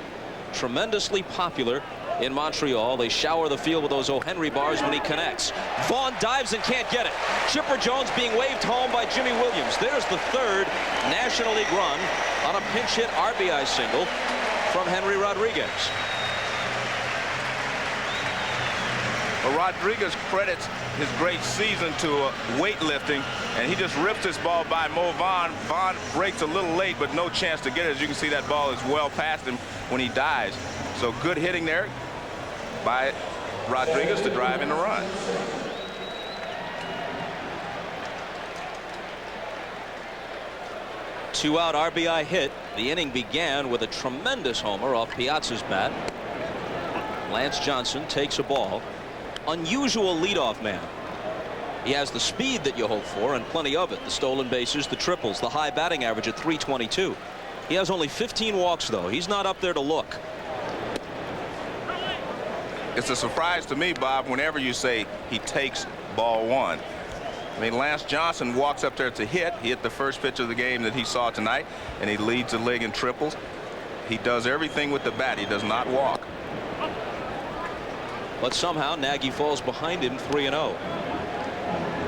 Tremendously popular in Montreal. They shower the field with those O-Henry bars when he connects. Vaughn dives and can't get it. Chipper Jones being waved home by Jimmy Williams. There's the third National League run on a pinch hit RBI single from Henry Rodriguez. Well, Rodriguez credits his great season to weightlifting, and he just rips this ball by Mo Vaughn. Vaughn breaks a little late, but no chance to get it. As you can see, that ball is well past him when he dives. So good hitting there by Rodriguez to drive in the run. Two-out RBI hit. The inning began with a tremendous homer off Piazza's bat. Lance Johnson takes a ball. Unusual leadoff man. He has the speed that you hope for and plenty of it. The stolen bases, the triples, the high batting average at .322. He has only 15 walks, though. He's not up there to look. It's a surprise to me, Bob, whenever you say he takes ball one. I mean, Lance Johnson walks up there to hit. He hit the first pitch of the game that he saw tonight, and he leads the league in triples. He does everything with the bat. He does not walk. But somehow Nagy falls behind him 3-0.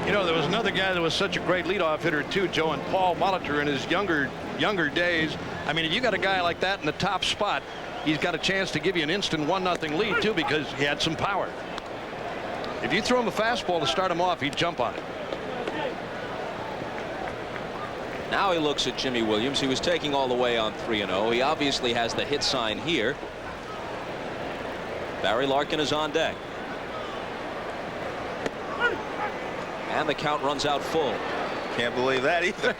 You know, there was another guy that was such a great leadoff hitter too, Joe, and Paul Molitor in his younger days. I mean, if you got a guy like that in the top spot, he's got a chance to give you an instant 1-0 lead too, because he had some power. If you throw him a fastball to start him off, he'd jump on it. Now he looks at Jimmy Williams. He was taking all the way on 3-0. He obviously has the hit sign here. Barry Larkin is on deck. And the count runs out full. Can't believe that either.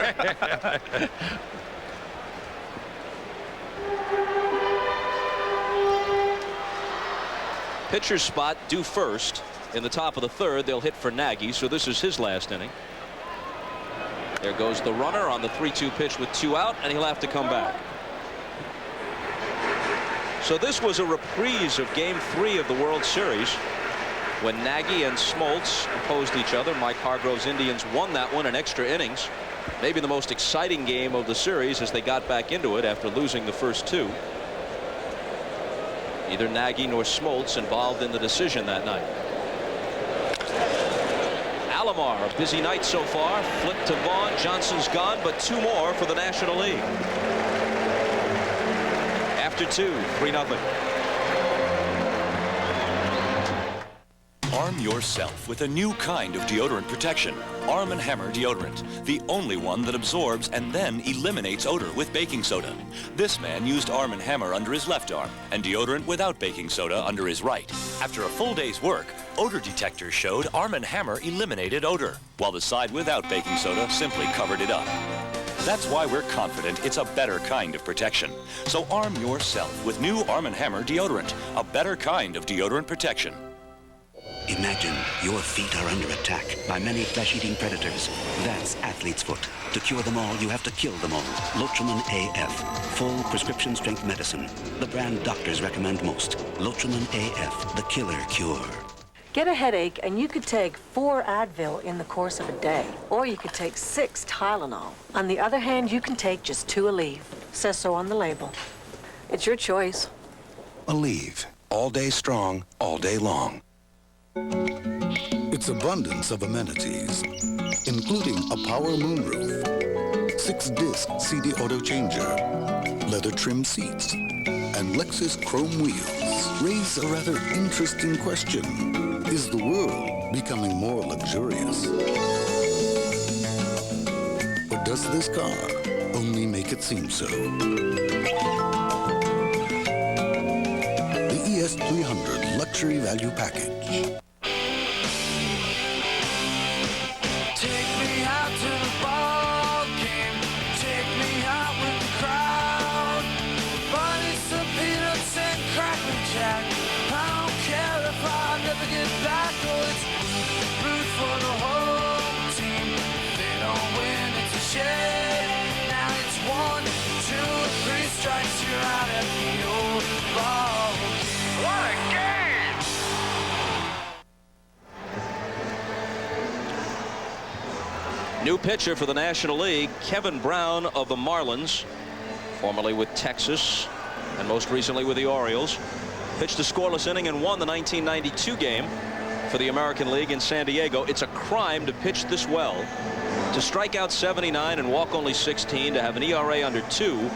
Pitcher's spot due first in the top of the third. They'll hit for Nagy, so this is his last inning. There goes the runner on the 3-2 pitch with 2 out, and he'll have to come back. So this was a reprise of Game 3 of the World Series when Nagy and Smoltz opposed each other. Mike Hargrove's Indians won that one in extra innings. Maybe the most exciting game of the series as they got back into it after losing the first 2. Neither Nagy nor Smoltz involved in the decision that night. Alomar, a busy night so far. Flip to Vaughn. Johnson's gone, but 2 more for the National League. After 2, 3-0. Arm yourself with a new kind of deodorant protection. Arm & Hammer deodorant, the only one that absorbs and then eliminates odor with baking soda. This man used Arm & Hammer under his left arm and deodorant without baking soda under his right. After a full day's work, odor detectors showed Arm & Hammer eliminated odor, while the side without baking soda simply covered it up. That's why we're confident it's a better kind of protection. So arm yourself with new Arm & Hammer deodorant, a better kind of deodorant protection. Imagine your feet are under attack by many flesh-eating predators. That's athlete's foot. To cure them all, you have to kill them all. Lotrimin AF, full prescription strength medicine. The brand doctors recommend most. Lotrimin AF, the killer cure. Get a headache and you could take 4 Advil in the course of a day, or you could take 6 Tylenol. On the other hand, you can take just 2 Aleve. Says so on the label. It's your choice. Aleve, all day strong, all day long. Its abundance of amenities, including a power moonroof, 6-disc CD auto changer, leather trim seats, and Lexus chrome wheels, raise a rather interesting question. Is the world becoming more luxurious? Or does this car only make it seem so? The ES300 Luxury Value Package. New pitcher for the National League, Kevin Brown of the Marlins, formerly with Texas and most recently with the Orioles. Pitched a scoreless inning and won the 1992 game for the American League in San Diego. It's a crime to pitch this well, to strike out 79 and walk only 16, to have an ERA under 2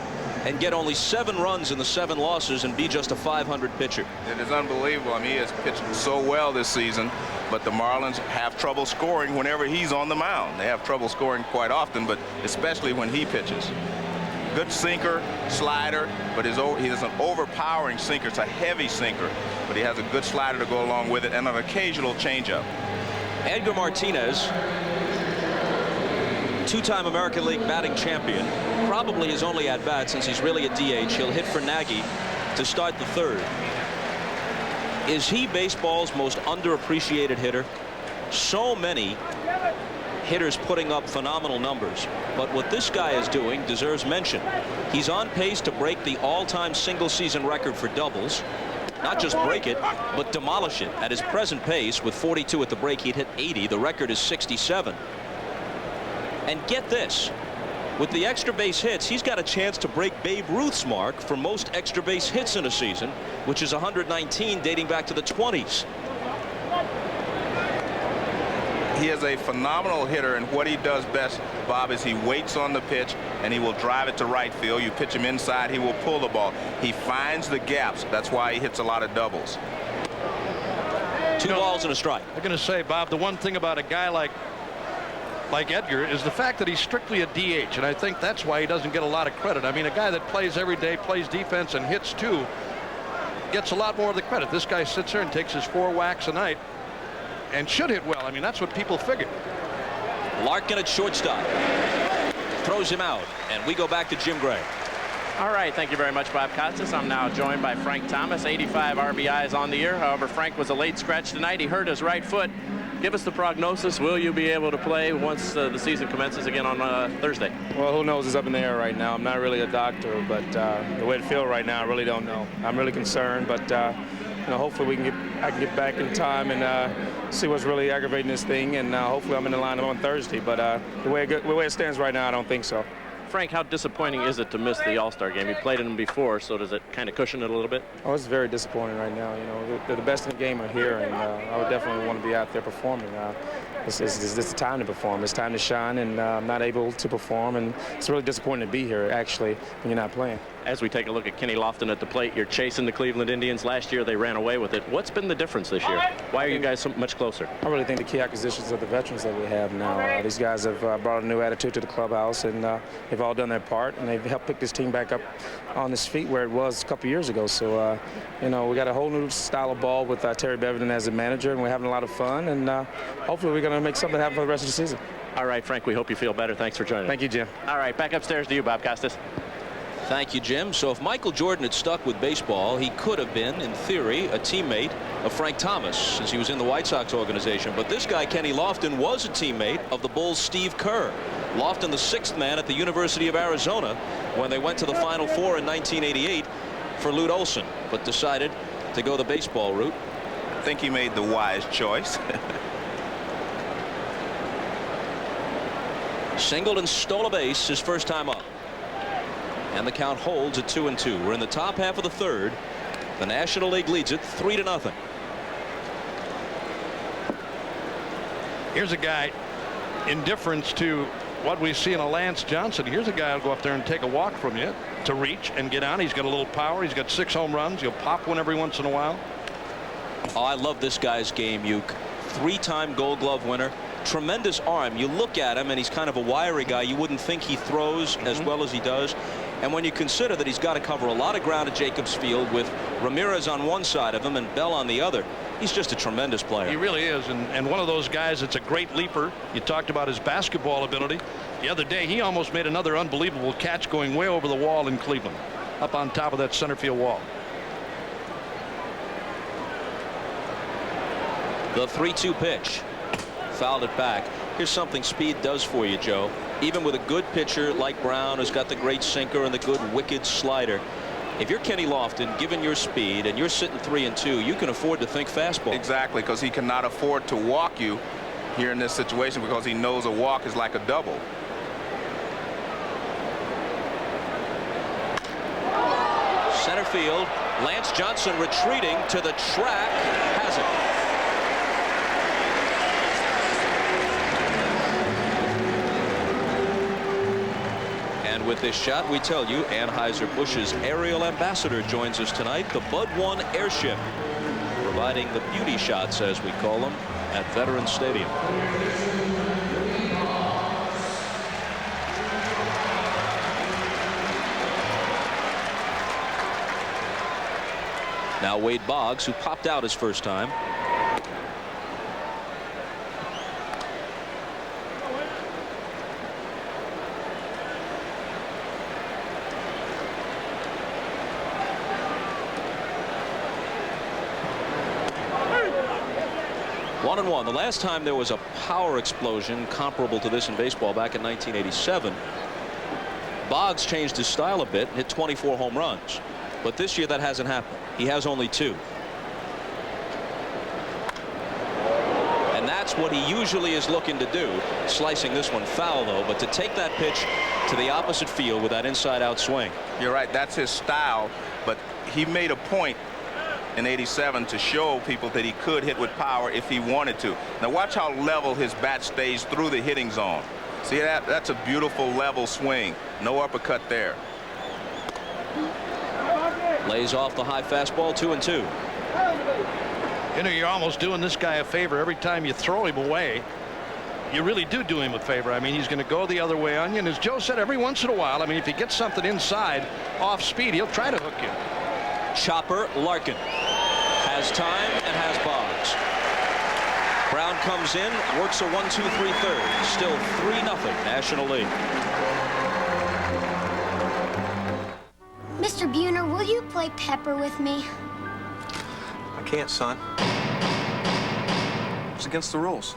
and get only 7 runs in the 7 losses and be just a .500 pitcher. It is unbelievable. I mean, he has pitched so well this season, but the Marlins have trouble scoring whenever he's on the mound. They have trouble scoring quite often, but especially when he pitches. Good sinker, slider, but he has an overpowering sinker. It's a heavy sinker, but he has a good slider to go along with it and an occasional changeup. Edgar Martinez, 2-time American League batting champion, probably his only at-bat since he's really a DH. He'll hit for Nagy to start the 3rd. Is he baseball's most underappreciated hitter? So many hitters putting up phenomenal numbers, but what this guy is doing deserves mention. He's on pace to break the all-time single-season record for doubles. Not just break it, but demolish it. At his present pace, with 42 at the break, he'd hit 80. The record is 67. And get this, with the extra base hits, he's got a chance to break Babe Ruth's mark for most extra base hits in a season, which is 119 dating back to the 20s. He is a phenomenal hitter, and what he does best, Bob, is he waits on the pitch and he will drive it to right field. You pitch him inside, he will pull the ball. He finds the gaps. That's why he hits a lot of doubles. 2 balls and a strike. I'm going to say, Bob, the one thing about a guy like like Edgar, is the fact that he's strictly a DH, and I think that's why he doesn't get a lot of credit. I mean, a guy that plays every day, plays defense, and hits too, gets a lot more of the credit. This guy sits there and takes his 4 whacks a night and should hit well. I mean, that's what people figure. Larkin at shortstop. Throws him out, and we go back to Jim Gray. All right, thank you very much, Bob Costas. I'm now joined by Frank Thomas, 85 RBIs on the year. However, Frank was a late scratch tonight. He hurt his right foot. Give us the prognosis. Will you be able to play once the season commences again on Thursday? Well, who knows? It's up in the air right now. I'm not really a doctor, but the way it feels right now, I really don't know. I'm really concerned, but you know, hopefully I can get back in time and see what's really aggravating this thing, and hopefully I'm in the lineup on Thursday. But the way it stands right now, I don't think so. Frank, how disappointing is it to miss the All-Star game? You played in them before, so does it kind of cushion it a little bit? Oh, it's very disappointing right now. You know, the best in the game are here, and I would definitely want to be out there performing. It's the time to perform. It's time to shine, and I'm not able to perform, and it's really disappointing to be here, actually, when you're not playing. As we take a look at Kenny Lofton at the plate, you're chasing the Cleveland Indians. Last year, they ran away with it. What's been the difference this year? Why are you guys so much closer? I really think the key acquisitions of the veterans that we have now. These guys have brought a new attitude to the clubhouse, and they've all done their part, and they've helped pick this team back up on its feet where it was a couple years ago. So, you know, we got a whole new style of ball with Terry Beverden as the manager, and we're having a lot of fun, and hopefully we're going to make something happen for the rest of the season. All right, Frank, we hope you feel better. Thanks for joining us. Thank you, Jim. All right, back upstairs to you, Bob Costas. Thank you, Jim. So if Michael Jordan had stuck with baseball, he could have been, in theory, a teammate of Frank Thomas since he was in the White Sox organization. But this guy, Kenny Lofton, was a teammate of the Bulls' Steve Kerr. Lofton, the 6th man at the University of Arizona when they went to the Final Four in 1988 for Lute Olson, but decided to go the baseball route. I think he made the wise choice. Singled and stole a base his first time up. And the count holds at 2-2. We're in the top half of the 3rd. The National League leads it 3-0. Here's a guy, in difference to what we see in a Lance Johnson. Here's a guy who'll go up there and take a walk from you to reach and get on. He's got a little power. He's got 6 home runs. He'll pop one every once in a while. Oh, I love this guy's game, Uke. 3-time Gold Glove winner. Tremendous arm. You look at him and he's kind of a wiry guy. You wouldn't think he throws as well as he does. And when you consider that he's got to cover a lot of ground at Jacobs Field with Ramirez on one side of him and Bell on the other, he's just a tremendous player. He really is, and one of those guys that's a great leaper. You talked about his basketball ability. The other day, he almost made another unbelievable catch going way over the wall in Cleveland, up on top of that center field wall. The 3-2 pitch. Fouled it back. Here's something speed does for you, Joe. Even with a good pitcher like Brown, who's got the great sinker and the good wicked slider, if you're Kenny Lofton, given your speed and you're sitting 3-2, you can afford to think fastball. Exactly, because he cannot afford to walk you here in this situation because he knows a walk is like a double. Center field. Lance Johnson retreating to the track. Has it. And with this shot, we tell you, Anheuser-Busch's aerial ambassador joins us tonight, the Bud 1 airship, providing the beauty shots, as we call them, at Veterans Stadium. Now Wade Boggs, who popped out his first time. One and one. The last time there was a power explosion comparable to this in baseball back in 1987, Boggs changed his style a bit and hit 24 home runs. But this year that hasn't happened. He has only 2. And that's what he usually is looking to do. Slicing this one foul, though, but to take that pitch to the opposite field with that inside-out swing. You're right. That's his style. But he made a point in '87 to show people that he could hit with power if he wanted to. Now watch how level his bat stays through the hitting zone. See that? That's a beautiful level swing. No uppercut there. Lays off the high fastball. 2-2. You know, you're almost doing this guy a favor every time you throw him away. you really do him a favor. I mean, he's going to go the other way on you. And as Joe said, every once in a while, I mean, if he gets something inside off speed, he'll try to hook you. Chopper Larkin has time and has Boggs. Brown comes in, works a 1-2-3 third. Still 3-0 National League. Mr. Buhner, will you play Pepper with me? I can't, son. It's against the rules.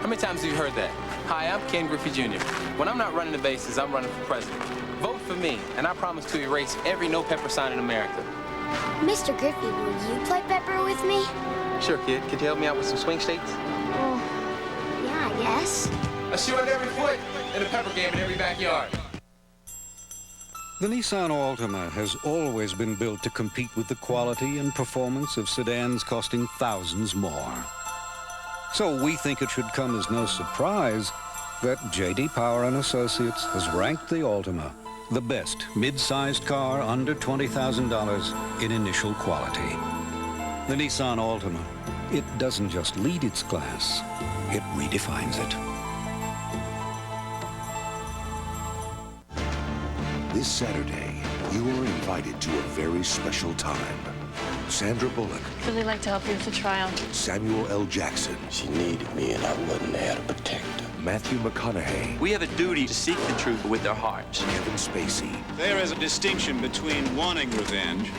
How many times have you heard that? Hi, I'm Ken Griffey Jr. When I'm not running the bases, I'm running for president. Vote for me, and I promise to erase every no Pepper sign in America. Mr. Griffey, will you play Pepper with me? Sure, kid. Could you help me out with some swing states? Well, yeah, I guess. Let's shoot at every foot in a Pepper game in every backyard. The Nissan Altima has always been built to compete with the quality and performance of sedans costing thousands more. So we think it should come as no surprise that J.D. Power & Associates has ranked the Altima the best mid-sized car under $20,000 in initial quality. The Nissan Altima, it doesn't just lead its class, it redefines it. This Saturday, you are invited to a very special time. Sandra Bullock, Really like to help you with the trial. Samuel L. Jackson. She needed me and I wasn't there to protect her. Matthew McConaughey. We have a duty to seek the truth with our hearts. Kevin Spacey. There is a distinction between wanting revenge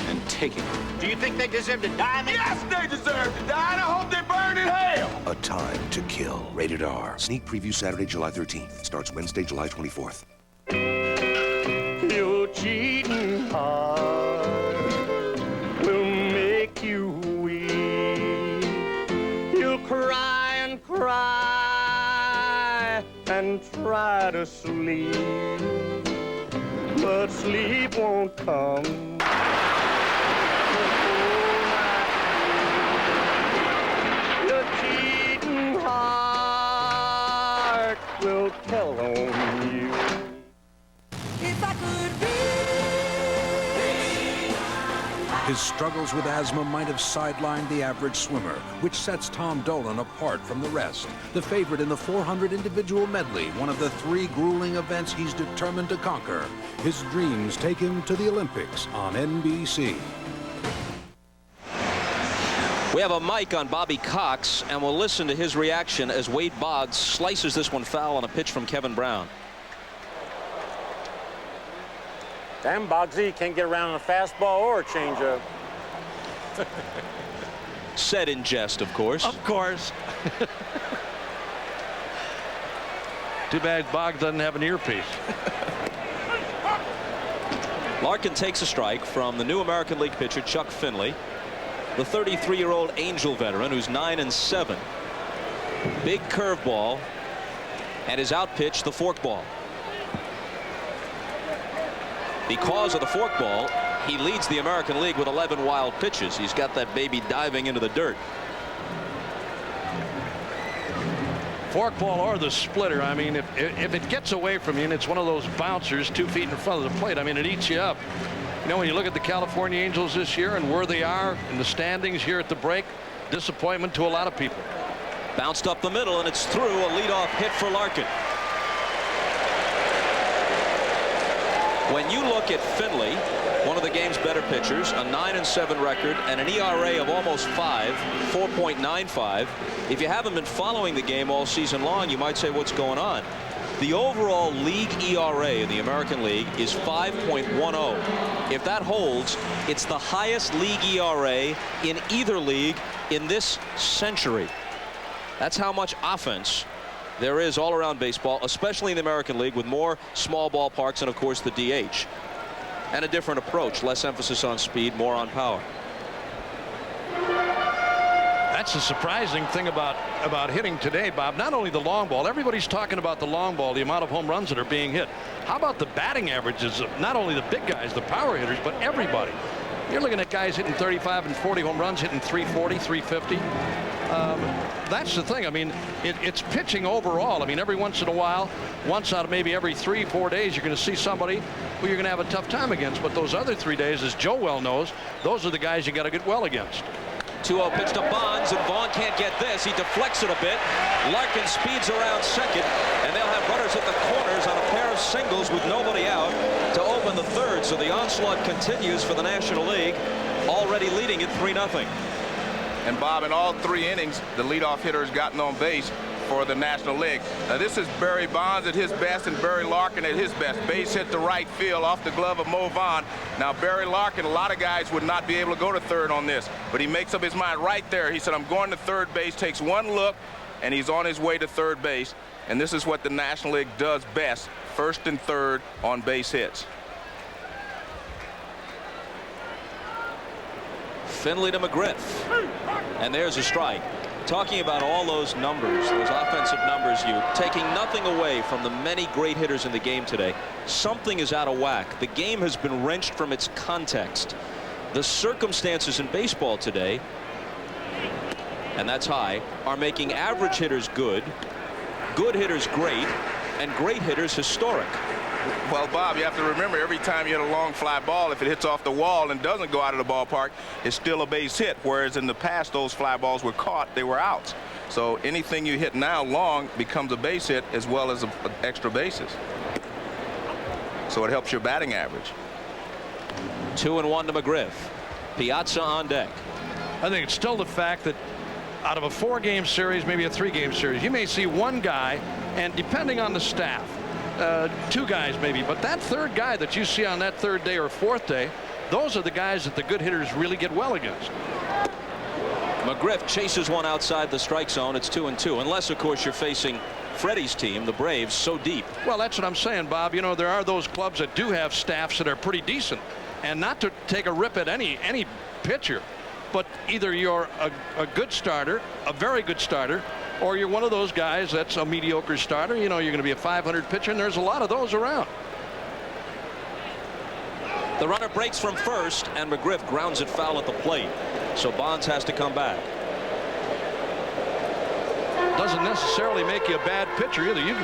and taking it. Do you think they deserve to die? Yes, they deserve to die, and I hope they burn in hell. A Time to Kill. Rated R. Sneak preview Saturday, July 13th. Starts Wednesday, July 24th. Your cheating heart will make you weep. You'll cry and cry and try to sleep, but sleep won't come. Your cheating heart will tell on you. If I could be. His struggles with asthma might have sidelined the average swimmer, which sets Tom Dolan apart from the rest. The favorite in the 400 individual medley, one of the 3 grueling events he's determined to conquer. His dreams take him to the Olympics on NBC. We have a mic on Bobby Cox, and we'll listen to his reaction as Wade Boggs slices this one foul on a pitch from Kevin Brown. Damn, Boggsy can't get around a fastball or a changeup. Said in jest, of course. Of course. Too bad Boggs doesn't have an earpiece. Larkin takes a strike from the new American League pitcher Chuck Finley, the 33-year-old Angel veteran who's 9-7. Big curveball, and his out pitch, the forkball. Because of the forkball, he leads the American League with 11 wild pitches. He's got that baby diving into the dirt. Forkball or the splitter. I mean, if it gets away from you and it's one of those bouncers 2 feet in front of the plate, I mean, it eats you up. You know, when you look at the California Angels this year and where they are in the standings here at the break, disappointment to a lot of people. Bounced up the middle, and it's through. A leadoff hit for Larkin. When you look at Finley, one of the game's better pitchers, a 9-7 record and an ERA of almost 5, 4.95. If you haven't been following the game all season long, you might say, what's going on? The overall league ERA in the American League is 5.10. If that holds, it's the highest league ERA in either league in this century. That's how much offense there is all around baseball, especially in the American League, with more small ballparks and, of course, the DH. And a different approach, less emphasis on speed, more on power. That's the surprising thing about hitting today, Bob. Not only the long ball, everybody's talking about the long ball, the amount of home runs that are being hit. How about the batting averages of not only the big guys, the power hitters, but everybody? You're looking at guys hitting 35 and 40 home runs, hitting 340, 350. That's the thing. I mean, it's pitching overall. I mean, every once in a while, once out of maybe every 3-4 days, you're going to see somebody who you're going to have a tough time against. But those other 3 days, as Joe well knows, those are the guys you got to get well against. 2-0 pitch to Bonds, and Vaughn can't get this. He deflects it a bit. Larkin speeds around second, and they'll have runners at the corners on a pair of singles with nobody out to open the third. So the onslaught continues for the National League, already leading it 3-0. And Bob, in all 3 innings, the leadoff hitter has gotten on base for the National League. Now, this is Barry Bonds at his best and Barry Larkin at his best. Base hit to right field off the glove of Mo Vaughn. Now, Barry Larkin, a lot of guys would not be able to go to third on this, but he makes up his mind right there. He said, I'm going to third base, takes one look, and he's on his way to third base. And this is what the National League does best, first and third on base hits. Finley to McGriff, and there's a strike. Talking about all those numbers, those offensive numbers, you taking nothing away from the many great hitters in the game today, something is out of whack. The game has been wrenched from its context. The circumstances in baseball today, and that's high, are making average hitters good hitters great, and great hitters historic. Well, Bob, you have to remember, every time you hit a long fly ball, if it hits off the wall and doesn't go out of the ballpark, it's still a base hit, whereas in the past those fly balls were caught, they were outs. So anything you hit now long becomes a base hit as well as extra bases. So it helps your batting average. 2-1 to McGriff. Piazza on deck. I think it's still the fact that out of a 4-game series, maybe a 3-game series, you may see one guy, and depending on the staff, 2 guys maybe, but that third guy that you see on that third day or fourth day, those are the guys that the good hitters really get well against. McGriff chases one outside the strike zone. It's 2-2, unless of course you're facing Freddie's team, the Braves, so deep. Well, that's what I'm saying, Bob. You know, there are those clubs that do have staffs that are pretty decent, and not to take a rip at any pitcher, but either you're a good starter, a very good starter, or you're one of those guys that's a mediocre starter. You know, you're going to be a 500 pitcher, and there's a lot of those around. The runner breaks from first, and McGriff grounds it foul at the plate. So Bonds has to come back. Doesn't necessarily make you a bad pitcher either. You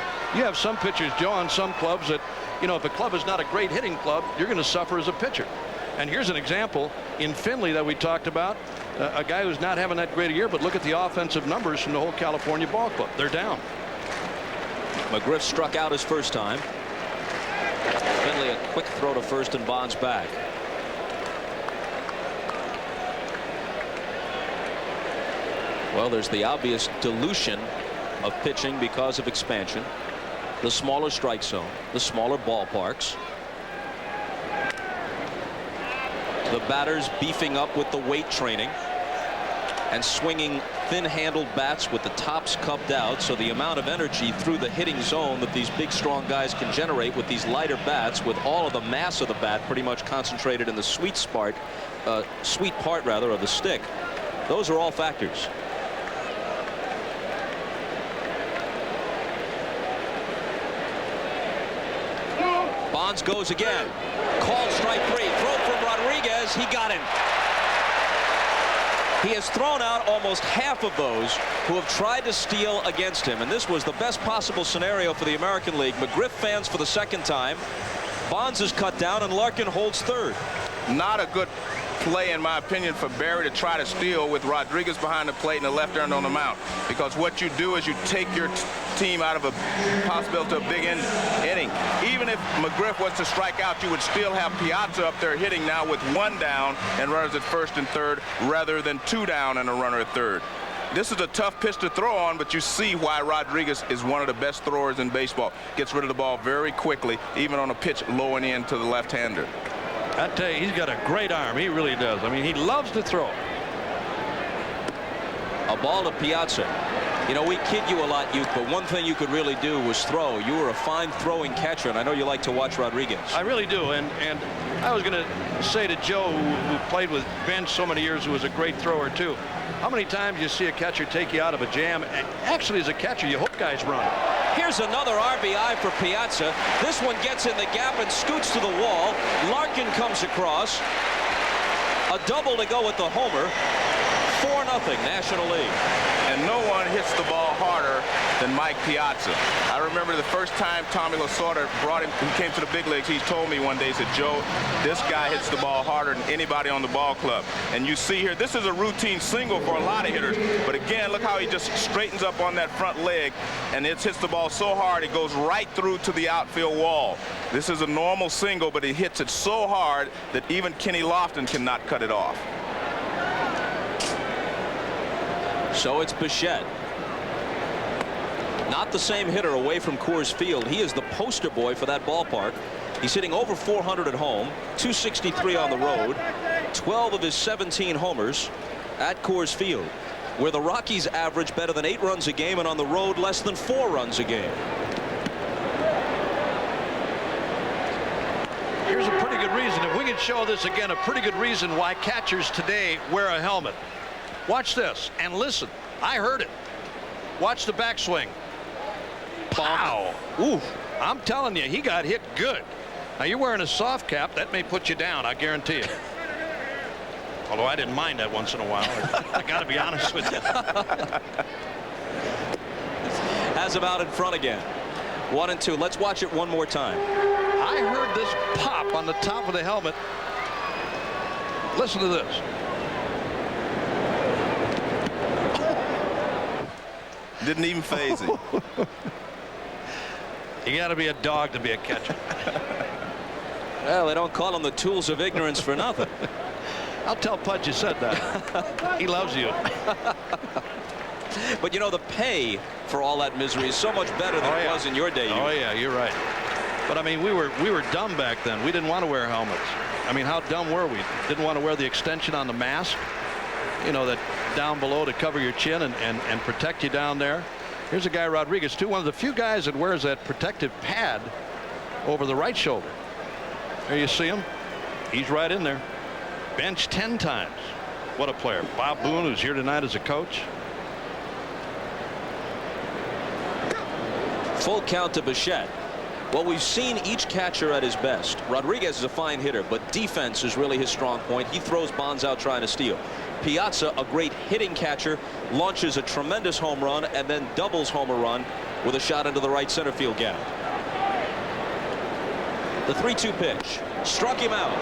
have some pitchers, Joe, on some clubs that, you know, if a club is not a great hitting club, you're going to suffer as a pitcher. And here's an example in Finley that we talked about. A guy who's not having that great a year, but look at the offensive numbers from the whole California ball club. They're down. McGriff struck out his first time. Finley a quick throw to first, and Bonds back. Well, there's the obvious dilution of pitching because of expansion. The smaller strike zone, the smaller ballparks. The batters beefing up with the weight training and swinging thin-handled bats with the tops cupped out, so the amount of energy through the hitting zone that these big strong guys can generate with these lighter bats, with all of the mass of the bat pretty much concentrated in the sweet part of the stick, those are all factors. Bonds goes again. Called strike 3. Throw from Rodriguez. He got him. He has thrown out almost half of those who have tried to steal against him, and this was the best possible scenario for the American League. McGriff fans for the second time. Bonds is cut down, and Larkin holds third. Not a good play, in my opinion, for Barry to try to steal with Rodriguez behind the plate and the left hand on the mound, because what you do is you take your team out of a possibility of a big inning. Even if McGriff was to strike out, you would still have Piazza up there hitting now with 1 down and runners at first and third rather than 2 down and a runner at third. This is a tough pitch to throw on, but you see why Rodriguez is one of the best throwers in baseball. Gets rid of the ball very quickly, even on a pitch low and in to the left-hander. I tell you, he's got a great arm. He really does. I mean, he loves to throw. A ball to Piazza. You know, we kid you a lot, Uke, but one thing you could really do was throw. You were a fine throwing catcher, and I know you like to watch Rodriguez. I really do, and I was going to say to Joe, who played with Ben so many years, who was a great thrower too, how many times you see a catcher take you out of a jam? Actually, as a catcher, you hope guys run. Here's another RBI for Piazza. This one gets in the gap and scoots to the wall. Larkin comes across. A double to go with the homer. 4-0 National League. And no one hits the ball harder than Mike Piazza. I remember the first time Tommy Lasorda brought him, he came to the big leagues, he told me one day, he said, Joe, this guy hits the ball harder than anybody on the ball club. And you see here, this is a routine single for a lot of hitters. But again, look how he just straightens up on that front leg, and it hits the ball so hard, it goes right through to the outfield wall. This is a normal single, but he hits it so hard that even Kenny Lofton cannot cut it off. So it's Bichette. Not the same hitter away from Coors Field. He is the poster boy for that ballpark. He's hitting over 400 at home, 263 on the road, 12 of his 17 homers at Coors Field, where the Rockies average better than 8 runs a game and on the road less than 4 runs a game. Here's a pretty good reason, if we could show this again, a pretty good reason why catchers today wear a helmet. Watch this and listen. I heard it. Watch the backswing. Pow. Ooh, I'm telling you, he got hit good. Now you're wearing a soft cap, that may put you down, I guarantee it. Although I didn't mind that once in a while. I got to be honest with you. Has him out in front again. 1-2. Let's watch it one more time. I heard this pop on the top of the helmet. Listen to this. Didn't even phase him. You got to be a dog to be a catcher. Well, they don't call them the tools of ignorance for nothing. I'll tell Pudge you said that. He loves you. But you know, the pay for all that misery is so much better than it was in your day. Oh yeah, you're right. But I mean, we were dumb back then. We didn't want to wear helmets. I mean, how dumb were we? Didn't want to wear the extension on the mask, you know, that down below to cover your chin and protect you down there. Here's a guy, Rodriguez, too, one of the few guys that wears that protective pad over the right shoulder. There you see him. He's right in there. Benched 10 times. What a player. Bob Boone, who's here tonight as a coach. Full count to Bichette. Well, we've seen each catcher at his best. Rodriguez is a fine hitter, but defense is really his strong point. He throws bonds out trying to steal. Piazza, a great hitting catcher, launches a tremendous home run and then doubles home run with a shot into the right center field gap. The 3-2 pitch struck him out.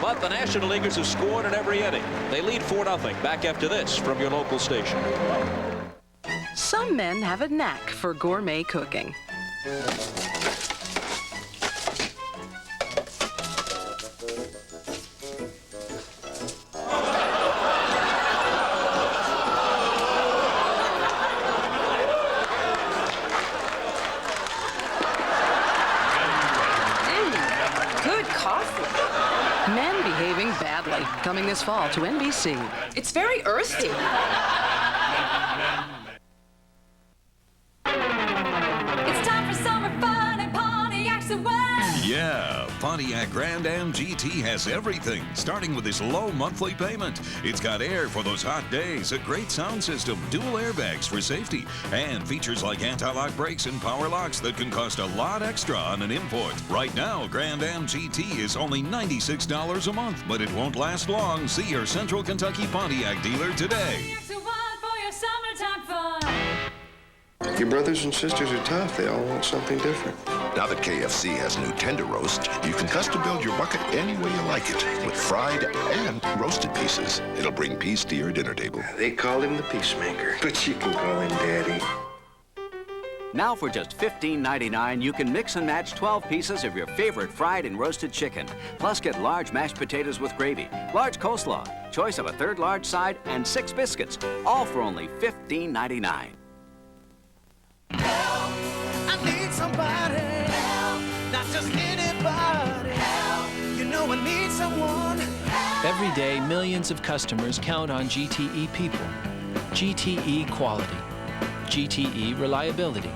But the National Leaguers have scored in every inning. They lead 4-0. Back after this from your local station. Some men have a knack for gourmet cooking. Good coffee. Men behaving badly. Coming this fall to NBC. It's very earthy. Yeah, Pontiac Grand Am GT has everything, starting with this low monthly payment. It's got air for those hot days, a great sound system, dual airbags for safety, and features like anti-lock brakes and power locks that can cost a lot extra on an import. Right now, Grand Am GT is only $96 a month, but it won't last long. See your Central Kentucky Pontiac dealer today. Your brothers and sisters are tough. They all want something different. Now that KFC has new tender roast, you can custom build your bucket any way you like it, with fried and roasted pieces. It'll bring peace to your dinner table. They call him the peacemaker, but you can call him Daddy. Now for just $15.99, you can mix and match 12 pieces of your favorite fried and roasted chicken. Plus get large mashed potatoes with gravy, large coleslaw, choice of a third large side, and 6 biscuits, all for only $15.99. I need somebody help, not just anybody help. You know I need someone help. Every day, millions of customers count on GTE people. GTE quality. GTE reliability.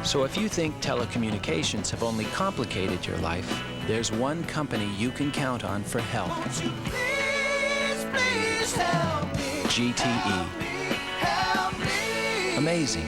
So if you think telecommunications have only complicated your life, there's one company you can count on for help. Won't you please help me. GTE. Help me. Amazing.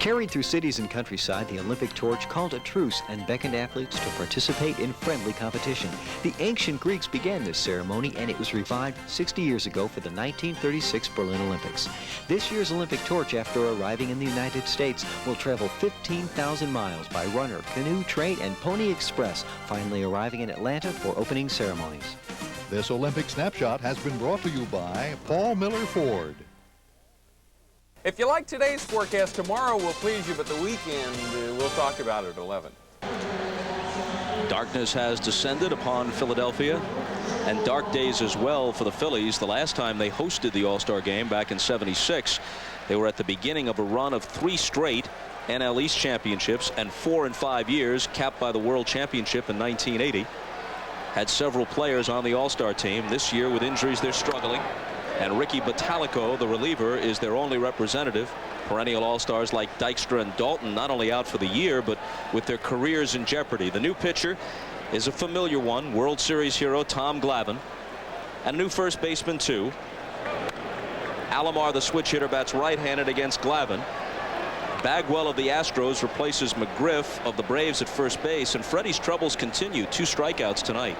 Carried through cities and countryside, the Olympic torch called a truce and beckoned athletes to participate in friendly competition. The ancient Greeks began this ceremony, and it was revived 60 years ago for the 1936 Berlin Olympics. This year's Olympic torch, after arriving in the United States, will travel 15,000 miles by runner, canoe, train, and pony express, finally arriving in Atlanta for opening ceremonies. This Olympic snapshot has been brought to you by Paul Miller Ford. If you like today's forecast, tomorrow will please you, but the weekend, we'll talk about it at 11. Darkness has descended upon Philadelphia, and dark days as well for the Phillies. The last time they hosted the All-Star game back in '76, they were at the beginning of a run of 3 straight NL East championships and 4 in 5 years, capped by the World Championship in 1980. Had several players on the All-Star team. This year with injuries, they're struggling. And Ricky Bottalico, the reliever, is their only representative. Perennial All-Stars like Dykstra and Dalton not only out for the year, but with their careers in jeopardy. The new pitcher is a familiar one, World Series hero Tom Glavine, and a new first baseman too. Alomar, the switch hitter, bats right-handed against Glavine. Bagwell of the Astros replaces McGriff of the Braves at first base, and Freddie's troubles continue. 2 strikeouts tonight.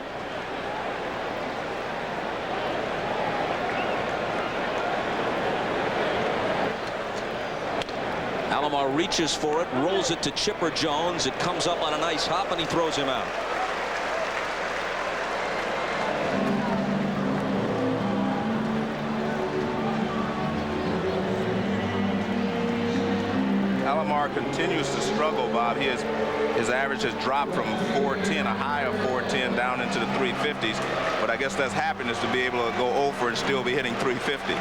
Alomar reaches for it, rolls it to Chipper Jones. It comes up on a nice hop, and he throws him out. Alomar continues to struggle, Bob. His average has dropped from 410, a high of 410, down into the 350s. But I guess that's happiness to be able to go over and still be hitting 350.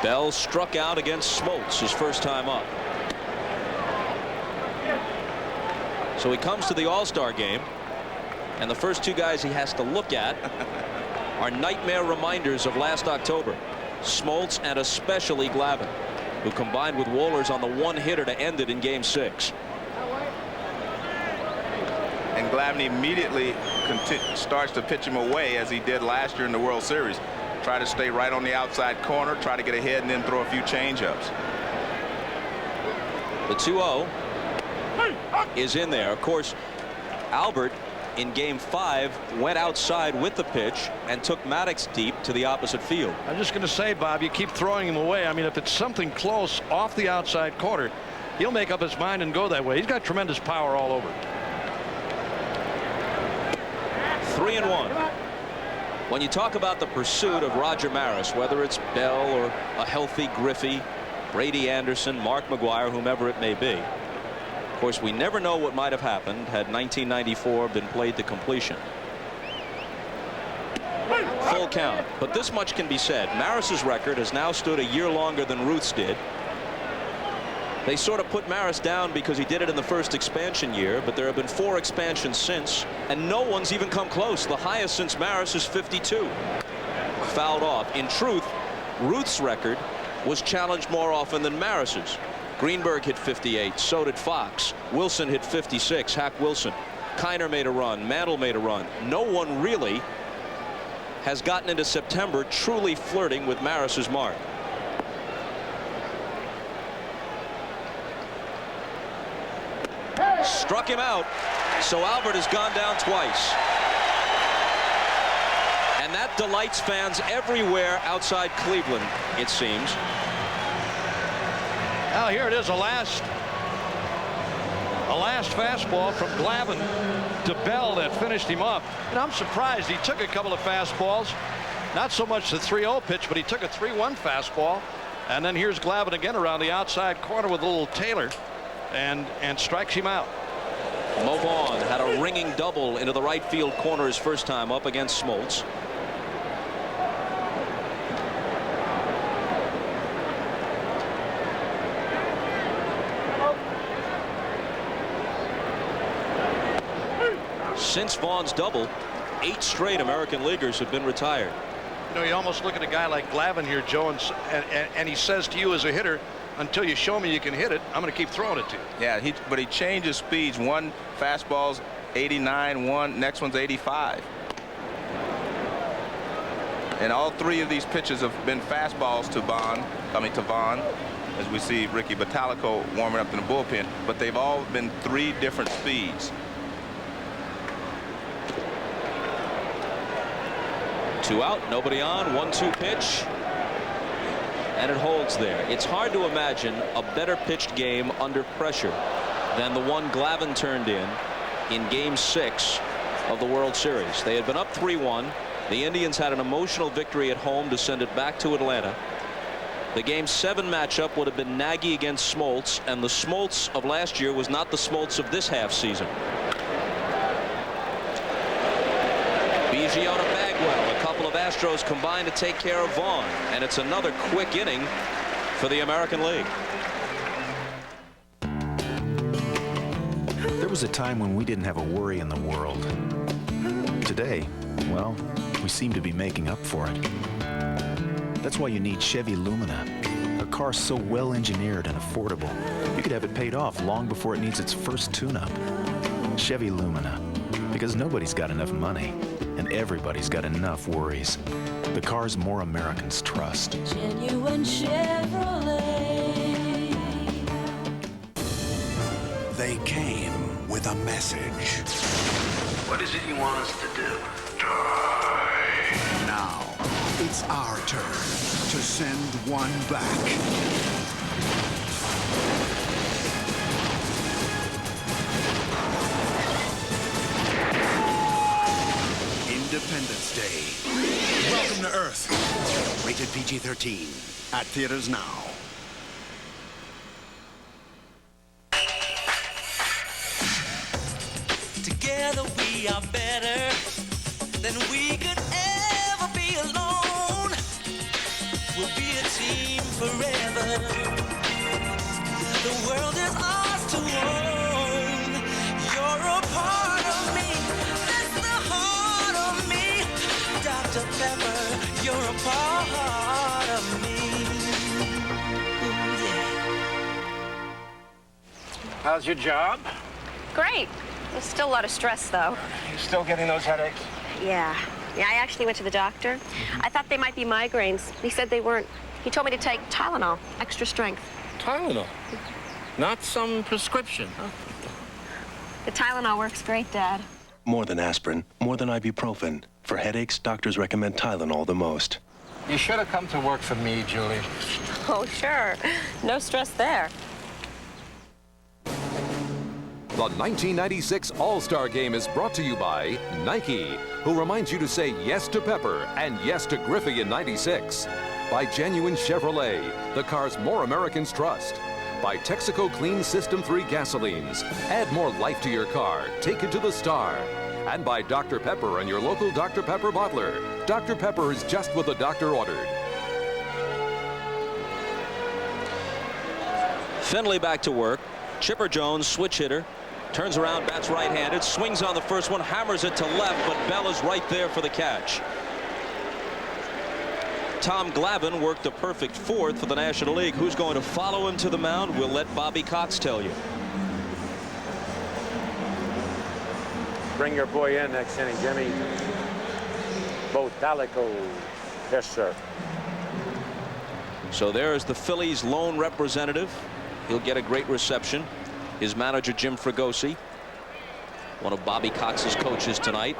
Bell struck out against Smoltz his first time up. So he comes to the All-Star game, and the first 2 guys he has to look at are nightmare reminders of last October. Smoltz and especially Glavine, who combined with Wohlers on the 1-hitter to end it in Game 6. And Glavine immediately starts to pitch him away, as he did last year in the World Series. Try to stay right on the outside corner, try to get ahead, and then throw a few changeups. The 2-0 is in there. Of course, Albert in Game 5 went outside with the pitch and took Maddox deep to the opposite field. I'm just going to say, Bob, you keep throwing him away. I mean, if it's something close off the outside corner, he'll make up his mind and go that way. He's got tremendous power all over. 3-1. When you talk about the pursuit of Roger Maris, whether it's Bell or a healthy Griffey, Brady Anderson, Mark McGwire, whomever it may be, of course, we never know what might have happened had 1994 been played to completion. Full count. But this much can be said. Maris's record has now stood a year longer than Ruth's did. They sort of put Maris down because he did it in the first expansion year, but there have been 4 expansions since, and no one's even come close. The highest since Maris is 52. Fouled off. In truth, Ruth's record was challenged more often than Maris's. Greenberg hit 58, so did Fox. Wilson hit 56, Hack Wilson. Kiner made a run, Mantle made a run. No one really has gotten into September truly flirting with Maris's mark. Struck him out, so Albert has gone down twice. And that delights fans everywhere outside Cleveland, it seems. Now here it is, a last fastball from Glavine to Bell that finished him up. And I'm surprised he took a couple of fastballs. Not so much the 3-0 pitch, but he took a 3-1 fastball. And then here's Glavine again around the outside corner with a little Taylor and strikes him out. Mo Vaughn had a ringing double into the right field corner his first time up against Smoltz. Since Vaughn's double, 8 straight American leaguers have been retired. You know, you almost look at a guy like Glavine here, Joe, and he says to you as a hitter, until you show me you can hit it, I'm going to keep throwing it to you. Yeah, but he changes speeds. One fastball's 89, next one's 85. And all three of these pitches have been fastballs to Vaughn, as we see Ricky Bottalico warming up in the bullpen, but they've all been 3 different speeds. 2 out, nobody on, 1-2 pitch. And it holds there. It's hard to imagine a better pitched game under pressure than the one Glavine turned in Game 6 of the World Series. They had been up 3-1. The Indians had an emotional victory at home to send it back to Atlanta. The Game 7 matchup would have been Nagy against Smoltz, and the Smoltz of last year was not the Smoltz of this half season. Biggio to Bagwell. A couple of Astros combined to take care of Vaughn, and it's another quick inning for the American League. There was a time when we didn't have a worry in the world. Today, well, we seem to be making up for it. That's why you need Chevy Lumina, a car so well engineered and affordable, you could have it paid off long before it needs its first tune-up. Chevy Lumina, because nobody's got enough money, and everybody's got enough worries. The cars more Americans trust. Genuine Chevrolet. They came with a message. What is it you want us to do? Now, it's our turn to send one back. Independence Day. Welcome to Earth. Rated PG-13. At theaters now. Together we are better than we could ever be alone. We'll be a team forever. The world is ours to own. You're a part of me. That's the heart of me. Dr. Pepper, you're a part of me. Ooh, yeah. How's your job? Great. There's still a lot of stress, though. You still getting those headaches? Yeah. Yeah, I actually went to the doctor. I thought they might be migraines. He said they weren't. He told me to take Tylenol, extra strength. Tylenol? Not some prescription, huh? The Tylenol works great, Dad. More than aspirin, more than ibuprofen. For headaches, doctors recommend Tylenol the most. You should have come to work for me, Julie. Oh, sure. No stress there. The 1996 All-Star Game is brought to you by Nike, who reminds you to say yes to Pepper and yes to Griffey in '96. By Genuine Chevrolet, the cars more Americans trust. By Texaco Clean System 3 gasolines. Add more life to your car. Take it to the star. And by Dr. Pepper and your local Dr. Pepper bottler. Dr. Pepper is just what the doctor ordered. Finley back to work. Chipper Jones, switch hitter. Turns around, bats right-handed, swings on the first one, hammers it to left, but Bell is right there for the catch. Tom Glavine worked a perfect 4th for the National League. Who's going to follow him to the mound? We'll let Bobby Cox tell you. Bring your boy in next inning, Jimmy. Bottalico. Yes, sir. So there's the Phillies' lone representative. He'll get a great reception. His manager, Jim Fregosi, one of Bobby Cox's coaches tonight.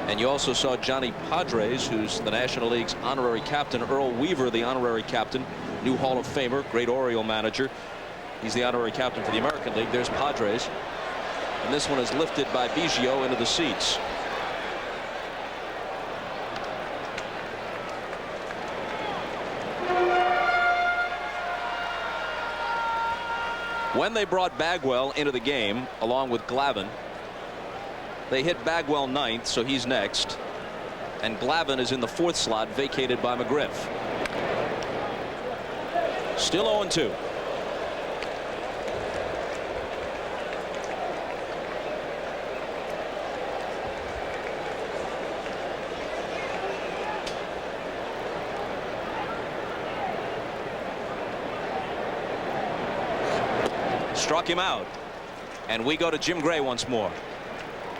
And you also saw Johnny Padres, who's the National League's honorary captain. Earl Weaver, the honorary captain, new Hall of Famer, great Oriole manager. He's the honorary captain for the American League. There's Padres. And this one is lifted by Biggio into the seats. When they brought Bagwell into the game, along with Glavine, they hit Bagwell 9th, so he's next. And Glavine is in the 4th slot, vacated by McGriff. Still 0-2. Struck him out. And we go to Jim Gray once more.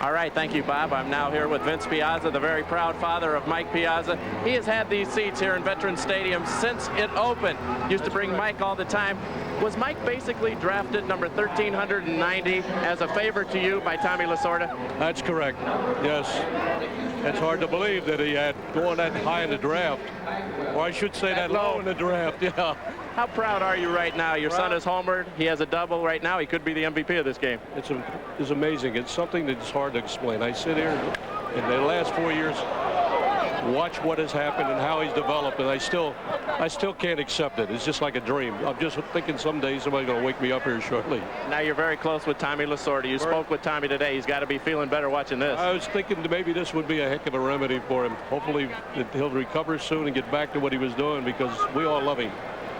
All right, thank you, Bob. I'm now here with Vince Piazza, the very proud father of Mike Piazza. He has had these seats here in Veterans Stadium since it opened. Used to bring Mike all the time. Was Mike basically drafted number 1,390 as a favor to you by Tommy Lasorda? That's correct, yes. It's hard to believe that he had going that high in the draft. Or I should say that low in the draft, yeah. How proud are you right now? Your son is homered. He has a double right now. He could be the MVP of this game. It's amazing. It's something that's hard to explain. I sit here in the last 4 years, watch what has happened and how he's developed, and I still can't accept it. It's just like a dream. I'm just thinking someday somebody's going to wake me up here shortly. Now you're very close with Tommy Lasorda. You spoke with Tommy today. He's got to be feeling better watching this. I was thinking that maybe this would be a heck of a remedy for him. Hopefully he'll recover soon and get back to what he was doing, because we all love him.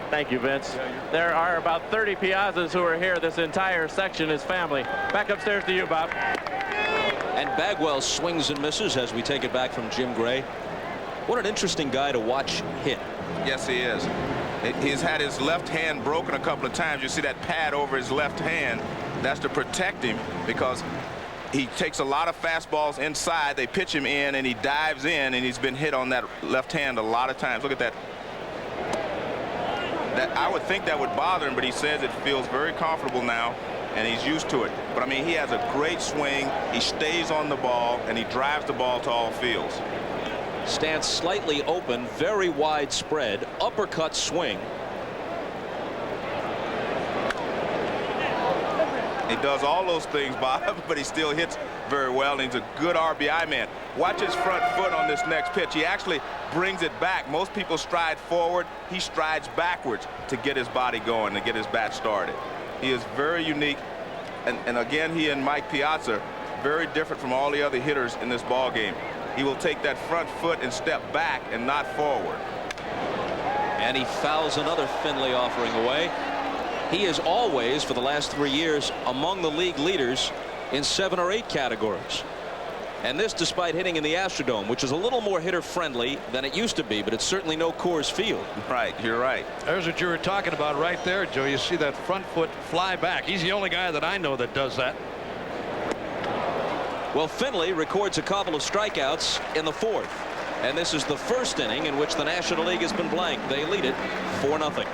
Thank you, Vince. There are about 30 Piazzas who are here. This entire section is family. Back upstairs to you, Bob. And Bagwell swings and misses as we take it back from Jim Gray. What an interesting guy to watch hit. Yes, he is. He's had his left hand broken a couple of times. You see that pad over his left hand. That's to protect him, because he takes a lot of fastballs inside. They pitch him in, and he dives in, and he's been hit on that left hand a lot of times. Look at that. I would think that would bother him, but he says it feels very comfortable now, and he's used to it. But I mean, he has a great swing. He stays on the ball, and he drives the ball to all fields. Stance slightly open, very wide spread, uppercut swing. He does all those things, Bob, but he still hits very well, and he's a good RBI man. Watch his front foot on this next pitch. He actually brings it back. Most people stride forward. He strides backwards to get his body going, to get his bat started. He is very unique, and again, he and Mike Piazza, very different from all the other hitters in this ball game. He will take that front foot and step back and not forward. And he fouls another Finley offering away. He is always, for the last 3 years, among the league leaders in 7 or 8 categories. And this despite hitting in the Astrodome, which is a little more hitter-friendly than it used to be, but it's certainly no Coors Field. Right, you're right. There's what you were talking about right there, Joe. You see that front foot fly back. He's the only guy that I know that does that. Well, Finley records a couple of strikeouts in the 4th. And this is the first inning in which the National League has been blank. They lead it 4-0.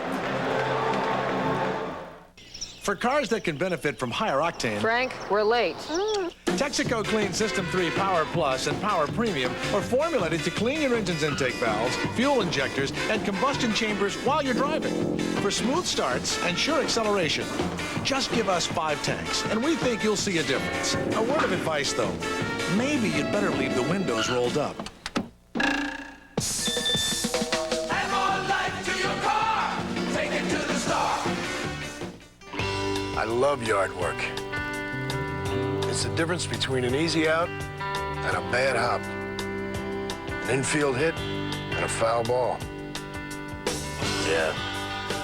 For cars that can benefit from higher octane, Frank, we're late. Texaco Clean System 3 Power Plus and Power Premium are formulated to clean your engine's intake valves, fuel injectors, and combustion chambers while you're driving. For smooth starts and sure acceleration. Just give us 5 tanks, and we think you'll see a difference. A word of advice, though. Maybe you'd better leave the windows rolled up. Add more life to your car. Take it to the star. I love yard work. It's the difference between an easy out and a bad hop, an infield hit and a foul ball. Yeah,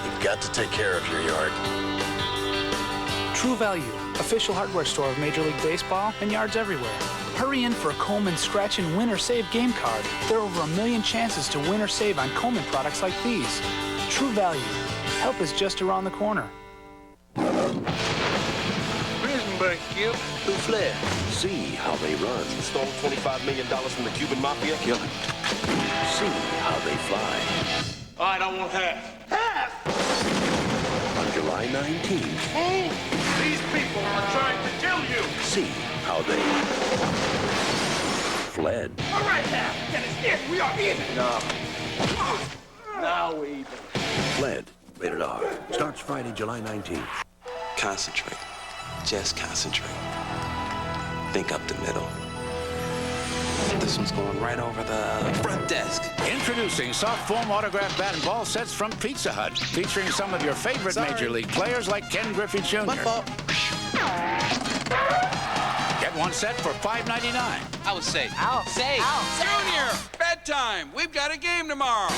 you've got to take care of your yard. True Value, official hardware store of Major League Baseball and yards everywhere. Hurry in for a Coleman Scratch and Win or Save game card. There are over 1 million chances to win or save on Coleman products like these. True Value. Help is just around the corner. Prison break, Kip. Who fled? See how they run. Stole $25 million from the Cuban Mafia. Kill him. See how they fly. All right, I want half. Half? On July 19th. These people are trying to kill you. See how they fled. All right, now. That is it. We are even. No. Now we even. Fled. Rated R. Starts Friday, July 19th. Concentrate. Just concentrate. Think up the middle. This one's going right over the front desk. Introducing soft foam autographed bat and ball sets from Pizza Hut, featuring some of your favorite Major League players like Ken Griffey Jr. My fault. Get one set for $5.99. I was safe. Out. Safe. Out. Junior, bedtime. We've got a game tomorrow.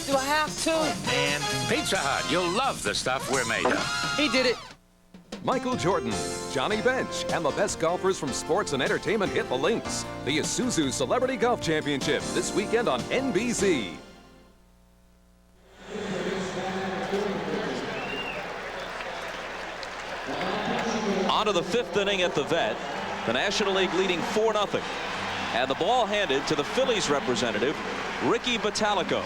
Do I have to? Man, Pizza Hut, you'll love the stuff we're made of. He did it. Michael Jordan, Johnny Bench, and the best golfers from sports and entertainment hit the links. The Isuzu Celebrity Golf Championship this weekend on NBC. On to the 5th inning at the Vet. The National League leading 4-0. And the ball handed to the Phillies representative, Ricky Bottalico.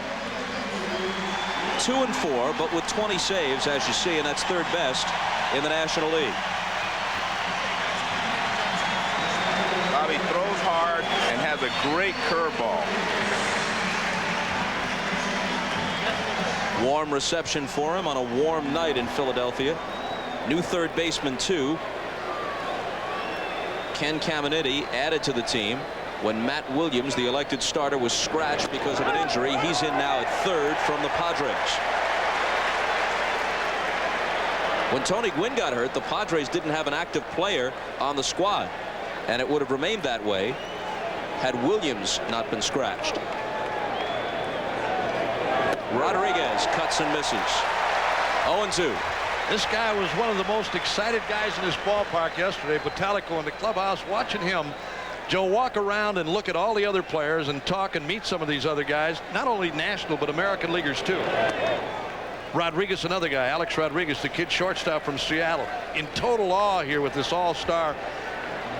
2-4, but with 20 saves, as you see, and that's third best in the National League. Bobby throws hard and has a great curveball. Warm reception for him on a warm night in Philadelphia. New third baseman, too. Ken Caminiti added to the team when Matt Williams, the elected starter, was scratched because of an injury. He's in now at third from the Padres. When Tony Gwynn got hurt, the Padres didn't have an active player on the squad, and it would have remained that way had Williams not been scratched. Rodriguez cuts and misses. 0-2. This guy was one of the most excited guys in this ballpark yesterday. Bottalico in the clubhouse, watching him, Joe, walk around and look at all the other players and talk and meet some of these other guys, not only national but American leaguers too. Rodriguez, another guy, Alex Rodriguez, the kid shortstop from Seattle, in total awe here with this all-star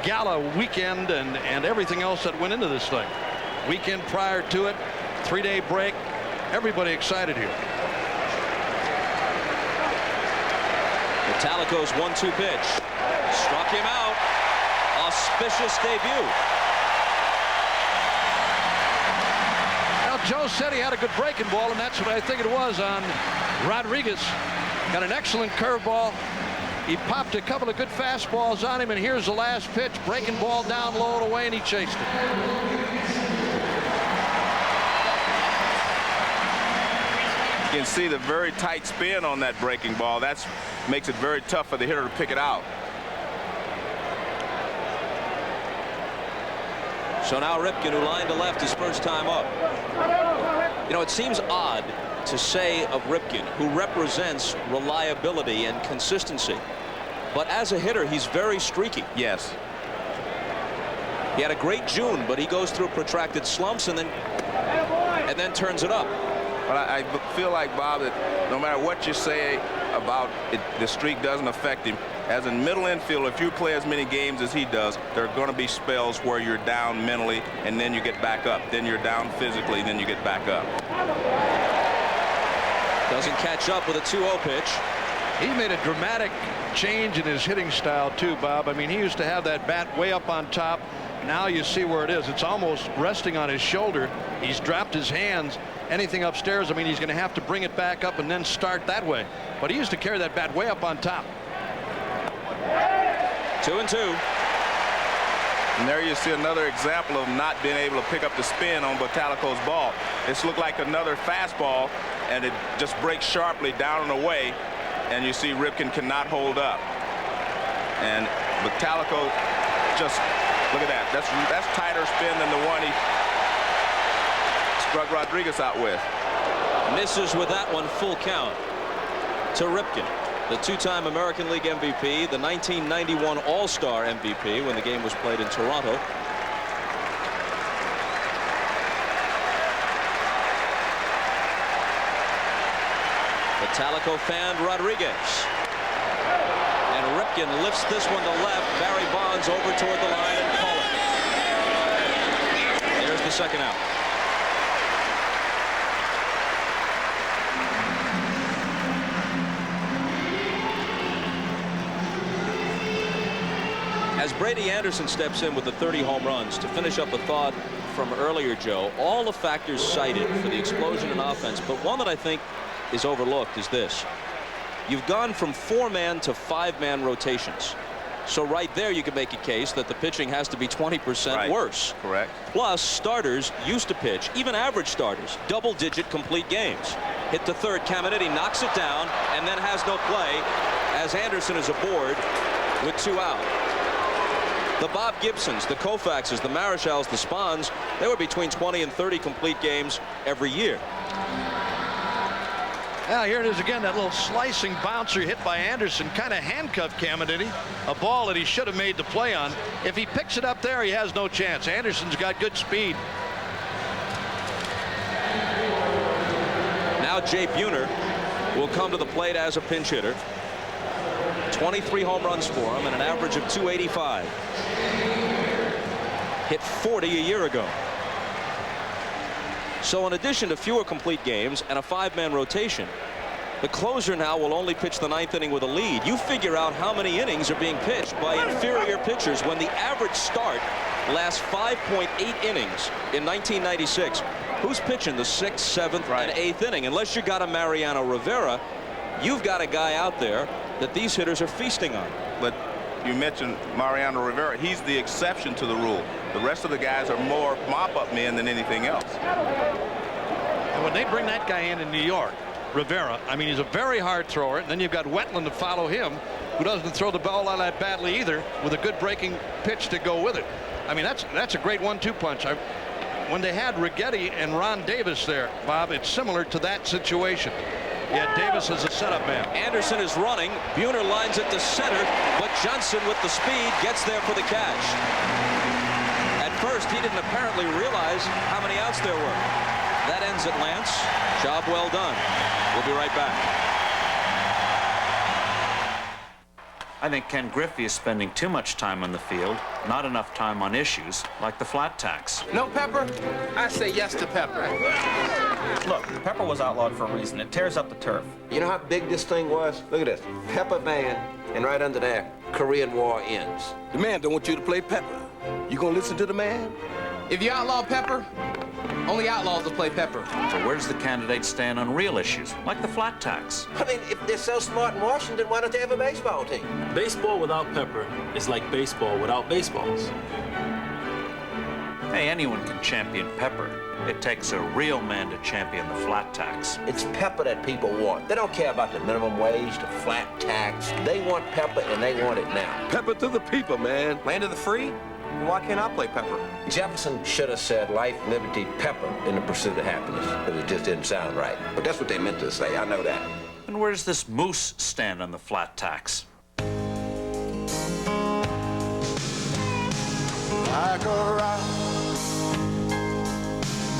gala weekend and everything else that went into this thing. Weekend prior to it, 3-day break, everybody excited here. Bottalico's 1-2 pitch. Struck him out. Auspicious debut. Now, Joe said he had a good breaking ball, and that's what I think it was on Rodriguez. Got an excellent curveball. He popped a couple of good fastballs on him, and here's the last pitch. Breaking ball down low and away, and he chased it. You can see the very tight spin on that breaking ball. That makes it very tough for the hitter to pick it out. So now Ripken, who lined to left his first time up. You know, it seems odd to say of Ripken, who represents reliability and consistency, but as a hitter, he's very streaky. Yes. He had a great June, but he goes through protracted slumps and then turns it up. But I feel like, Bob, that no matter what you say about it, the streak doesn't affect him. As a middle infielder, if you play as many games as he does, there are going to be spells where you're down mentally and then you get back up. Then you're down physically, then you get back up. Doesn't catch up with a 2-0 pitch. He made a dramatic change in his hitting style, too, Bob. I mean, he used to have that bat way up on top. Now you see where it is. It's almost resting on his shoulder. He's dropped his hands. Anything upstairs, I mean, he's going to have to bring it back up and then start that way. But he used to carry that bat way up on top. 2-2. And there you see another example of not being able to pick up the spin on Bottalico's ball. This looked like another fastball, and it just breaks sharply down and away, and you see Ripken cannot hold up. And Bottalico just, look at that. That's tighter spin than the one he struck Rodriguez out with. Misses with that one, full count to Ripken, the two-time American League MVP, the 1991 All-Star MVP when the game was played in Toronto. Bottalico fanned Rodriguez. And Ripken lifts this one to left. Barry Bonds over toward the line and call it. There's the second out. As Brady Anderson steps in with the 30 home runs, to finish up a thought from earlier, Joe, all the factors cited for the explosion in offense, but one that I think is overlooked is this. You've gone from 4-man to 5-man rotations. So right there you can make a case that the pitching has to be 20% worse. Correct. Plus, starters used to pitch, even average starters, double-digit complete games. Hit to third, Caminiti knocks it down and then has no play as Anderson is aboard with 2 out. The Bob Gibsons, the Koufaxes, the Marichals, the Spahns, they were between 20 and 30 complete games every year. Now here it is again, that little slicing bouncer hit by Anderson kind of handcuffed Caminiti, a ball that he should have made the play on. If he picks it up there, he has no chance. Anderson's got good speed. Now Jay Buhner will come to the plate as a pinch hitter. 23 home runs for him and an average of .285. Hit 40 a year ago. So in addition to fewer complete games and a 5-man rotation, the closer now will only pitch the 9th inning with a lead. You figure out how many innings are being pitched by inferior pitchers when the average start lasts 5.8 innings in 1996. Who's pitching the 6th, 7th, and 8th inning? Unless you got a Mariano Rivera, you've got a guy out there that these hitters are feasting on. But you mentioned Mariano Rivera. He's the exception to the rule. The rest of the guys are more mop-up men than anything else. And when they bring that guy in New York, Rivera, I mean, he's a very hard thrower, and then you've got Wetland to follow him, who doesn't throw the ball all that badly either, with a good breaking pitch to go with it. I mean, that's a great 1-2 punch. When they had Righetti and Ron Davis there, Bob, it's similar to that situation. Yeah, Davis is a setup man. Anderson is running. Buhner lines it to center, but Johnson with the speed gets there for the catch. At first, he didn't apparently realize how many outs there were. That ends it, Lance. Job well done. We'll be right back. I think Ken Griffey is spending too much time on the field, not enough time on issues like the flat tax. No pepper? I say yes to pepper. Look, pepper was outlawed for a reason. It tears up the turf. You know how big this thing was? Look at this. Pepper ban, and right under there, Korean War ends. The man don't want you to play pepper. You gonna listen to the man? If you outlaw pepper, only outlaws will play pepper. So where does the candidate stand on real issues, like the flat tax? I mean, if they're so smart in Washington, why don't they have a baseball team? Baseball without pepper is like baseball without baseballs. Hey, anyone can champion pepper. It takes a real man to champion the flat tax. It's pepper that people want. They don't care about the minimum wage, the flat tax. They want pepper, and they want it now. Pepper to the people, man. Land of the free? Why can't I play pepper? Jefferson should have said life, liberty, pepper in the pursuit of happiness, but it just didn't sound right. But that's what they meant to say. I know that. And where does this moose stand on the flat tax? Like a rock,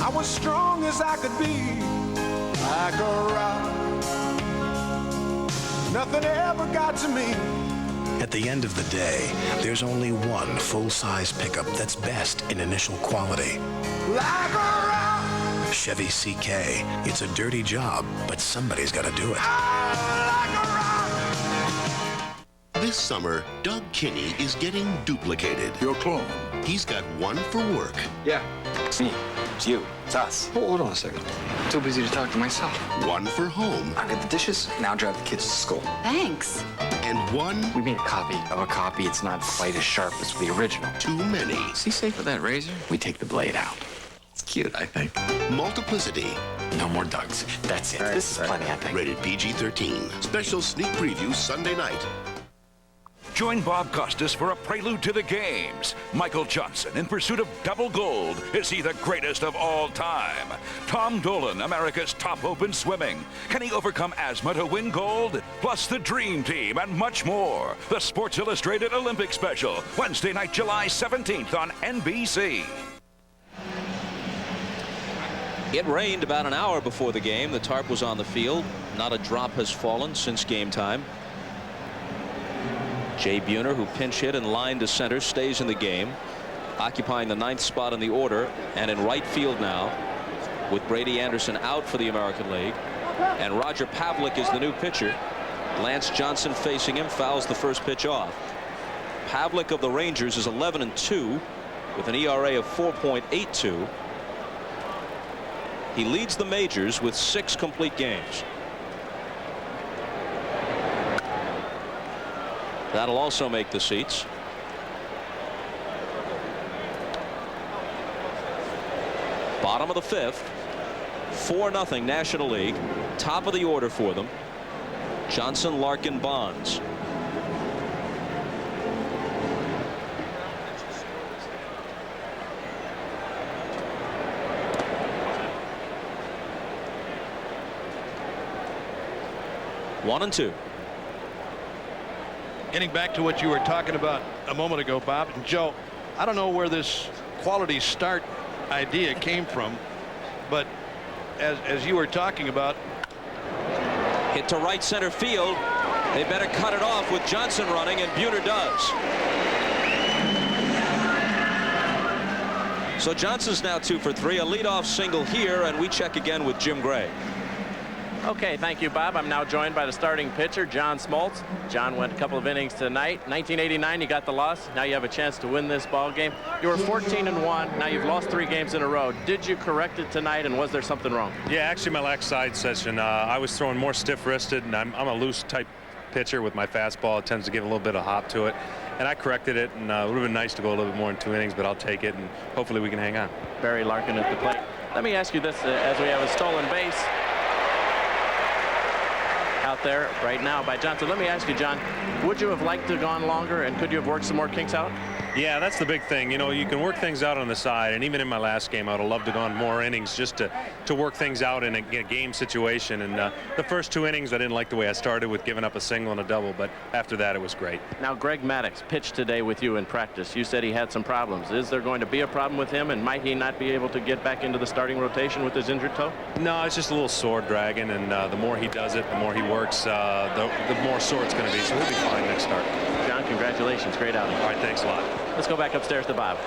I was strong as I could be. Like a rock, nothing ever got to me. At the end of the day, there's only one full-size pickup that's best in initial quality. Like a rock. Chevy CK. It's a dirty job, but somebody's got to do it. This summer, Doug Kinney is getting duplicated. Your clone. He's got one for work. Yeah, it's me. It's you. It's us. Hold on a second. Too busy to talk to myself. One for home. I'll get the dishes, now drive the kids to school. Thanks. And one... We made a copy of a copy. It's not quite as sharp as the original. Too many. See, safe with that razor? We take the blade out. It's cute, I think. Multiplicity. No more Dougs. That's it. This is plenty, I think. Rated PG-13. Special sneak preview Sunday night. Join Bob Costas for a prelude to the games. Michael Johnson, in pursuit of double gold. Is he the greatest of all time? Tom Dolan, America's top hope in swimming. Can he overcome asthma to win gold? Plus the Dream Team and much more. The Sports Illustrated Olympic Special, Wednesday night, July 17th on NBC. It rained about an hour before the game. The tarp was on the field. Not a drop has fallen since game time. Jay Buhner, who pinch hit and lined to center, stays in the game, occupying the 9th spot in the order, and in right field now with Brady Anderson out for the American League, and Roger Pavlik is the new pitcher. Lance Johnson facing him, fouls the first pitch off. Pavlik of the Rangers is 11-2 with an ERA of 4.82. He leads the majors with 6 complete games. That'll also make the seats. Bottom of the 5th. 4-0 National League. Top of the order for them. Johnson, Larkin, Bonds. One and two. Getting back to what you were talking about a moment ago, Bob and Joe, I don't know where this quality start idea came from, but as you were talking about, hit to right center field, They better cut it off with Johnson running, and Buhner does. So Johnson's now 2 for 3, a leadoff single here, and we check again with Jim Gray. Okay, thank you, Bob. I'm now joined by the starting pitcher, John Smoltz. John went a couple of innings tonight. 1989, you got the loss. Now you have a chance to win this ball game. You were 14-1. Now you've lost 3 games in a row. Did you correct it tonight, and was there something wrong? Yeah, actually, my last side session, I was throwing more stiff-wristed, and I'm a loose type pitcher with my fastball. It tends to give a little bit of hop to it, and I corrected it, and it would have been nice to go a little bit more in 2 innings, but I'll take it, and hopefully we can hang on. Barry Larkin at the plate. Let me ask you this, as we have a stolen base out there right now by Johnson. Let me ask you, John, would you have liked to have gone longer, and could you have worked some more kinks out? Yeah, that's the big thing. You know, you can work things out on the side, and even in my last game, I would have loved to have gone more innings just to work things out in a game situation. And the first 2 innings, I didn't like the way I started with giving up a single and a double, but after that, it was great. Now, Greg Maddux pitched today with you in practice. You said he had some problems. Is there going to be a problem with him, and might he not be able to get back into the starting rotation with his injured toe? No, it's just a little sore dragging, and the more he does it, the more he works, the more sore it's going to be, so he'll be fine next start. John, congratulations. Great outing. All right, thanks a lot. Let's go back upstairs to Bob.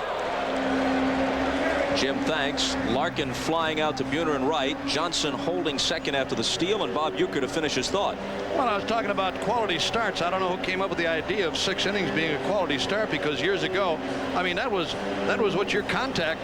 Jim, thanks. Larkin flying out to Buhner and right. Johnson holding second after the steal, and Bob Uecker to finish his thought. Well, I was talking about quality starts. I don't know who came up with the idea of 6 innings being a quality start, because years ago, I mean, that was what your contract,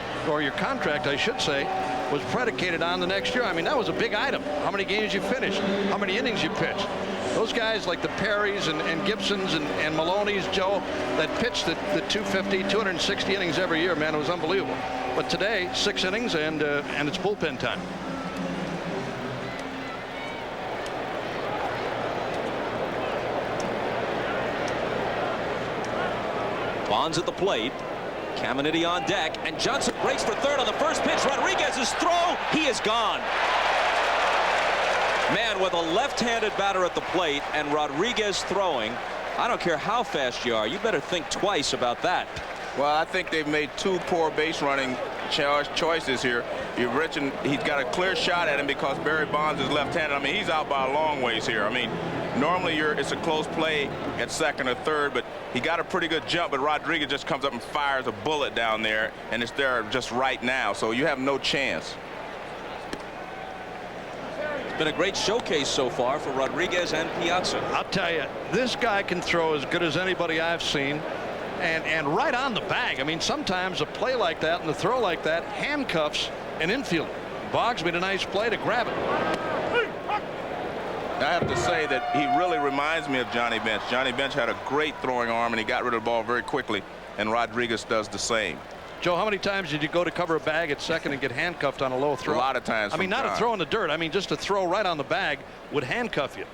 I should say, was predicated on the next year. I mean, that was a big item. How many games you finished, how many innings you pitched. Those guys like the Perrys and Gibsons and Maloney's, Joe, that pitched the 250, 260 innings every year, man, it was unbelievable. But today, 6 innings and it's bullpen time. Bonds at the plate. Caminiti on deck, and Johnson breaks for third on the first pitch. Rodriguez's throw, he is gone. Man, with a left-handed batter at the plate and Rodriguez throwing, I don't care how fast you are, you better think twice about that. Well, I think they've made 2 poor base running choices here. You've mentioned he's got a clear shot at him because Barry Bonds is left-handed. I mean, he's out by a long ways here. I mean, normally it's a close play at second or third, but he got a pretty good jump, but Rodriguez just comes up and fires a bullet down there, and it's there just right now, so you have no chance. It's been a great showcase so far for Rodriguez and Piazza. I'll tell you, this guy can throw as good as anybody I've seen, and right on the bag. I mean, sometimes a play like that and a throw like that handcuffs an infielder. Boggs made a nice play to grab it. I have to say that he really reminds me of Johnny Bench. Johnny Bench had a great throwing arm, and he got rid of the ball very quickly, and Rodriguez does the same. Joe, how many times did you go to cover a bag at second and get handcuffed on a low throw? A lot of times. I mean, not a throw in the dirt. I mean, just a throw right on the bag would handcuff you.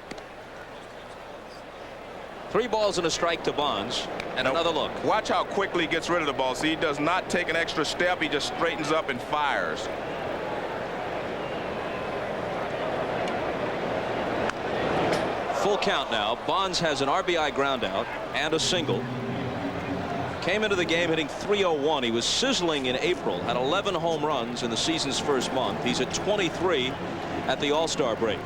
3 balls and a strike to Bonds, and another look. Watch how quickly he gets rid of the ball. See, he does not take an extra step. He just straightens up and fires. Full count now. Bonds has an RBI ground out and a single. Came into the game hitting .301. He was sizzling in April, had 11 home runs in the season's first month. He's at 23 at the All-Star break.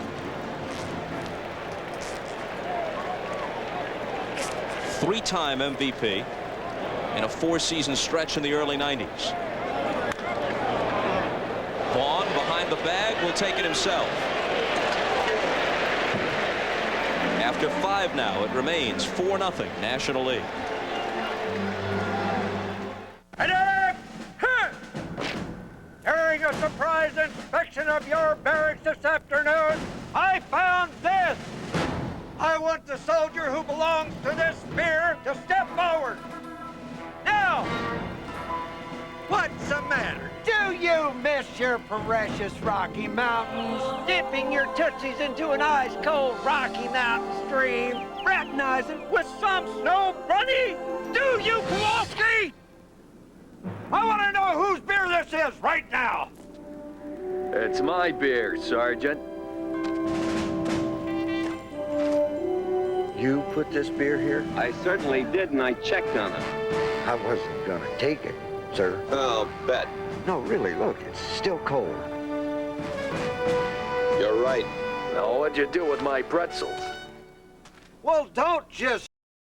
Three-time MVP in a 4-season stretch in the early 90s. Vaughn behind the bag will take it himself. After 5 now, it remains 4-0 National League. During a surprise inspection of your barracks this afternoon, I found this. I want the soldier who belongs to this spear to step forward. Now, what's the matter? Do you miss your precious Rocky Mountains? Dipping your tootsies into an ice-cold Rocky Mountain stream, fraternizing with some snow bunny? Do you, Kowalski? I want to know whose beer this is right now. It's my beer, Sergeant. You put this beer here? I certainly did, and I checked on it. I wasn't gonna take it, sir. I'll bet. No, really, look, it's still cold. You're right. Now, what'd you do with my pretzels? Well, don't just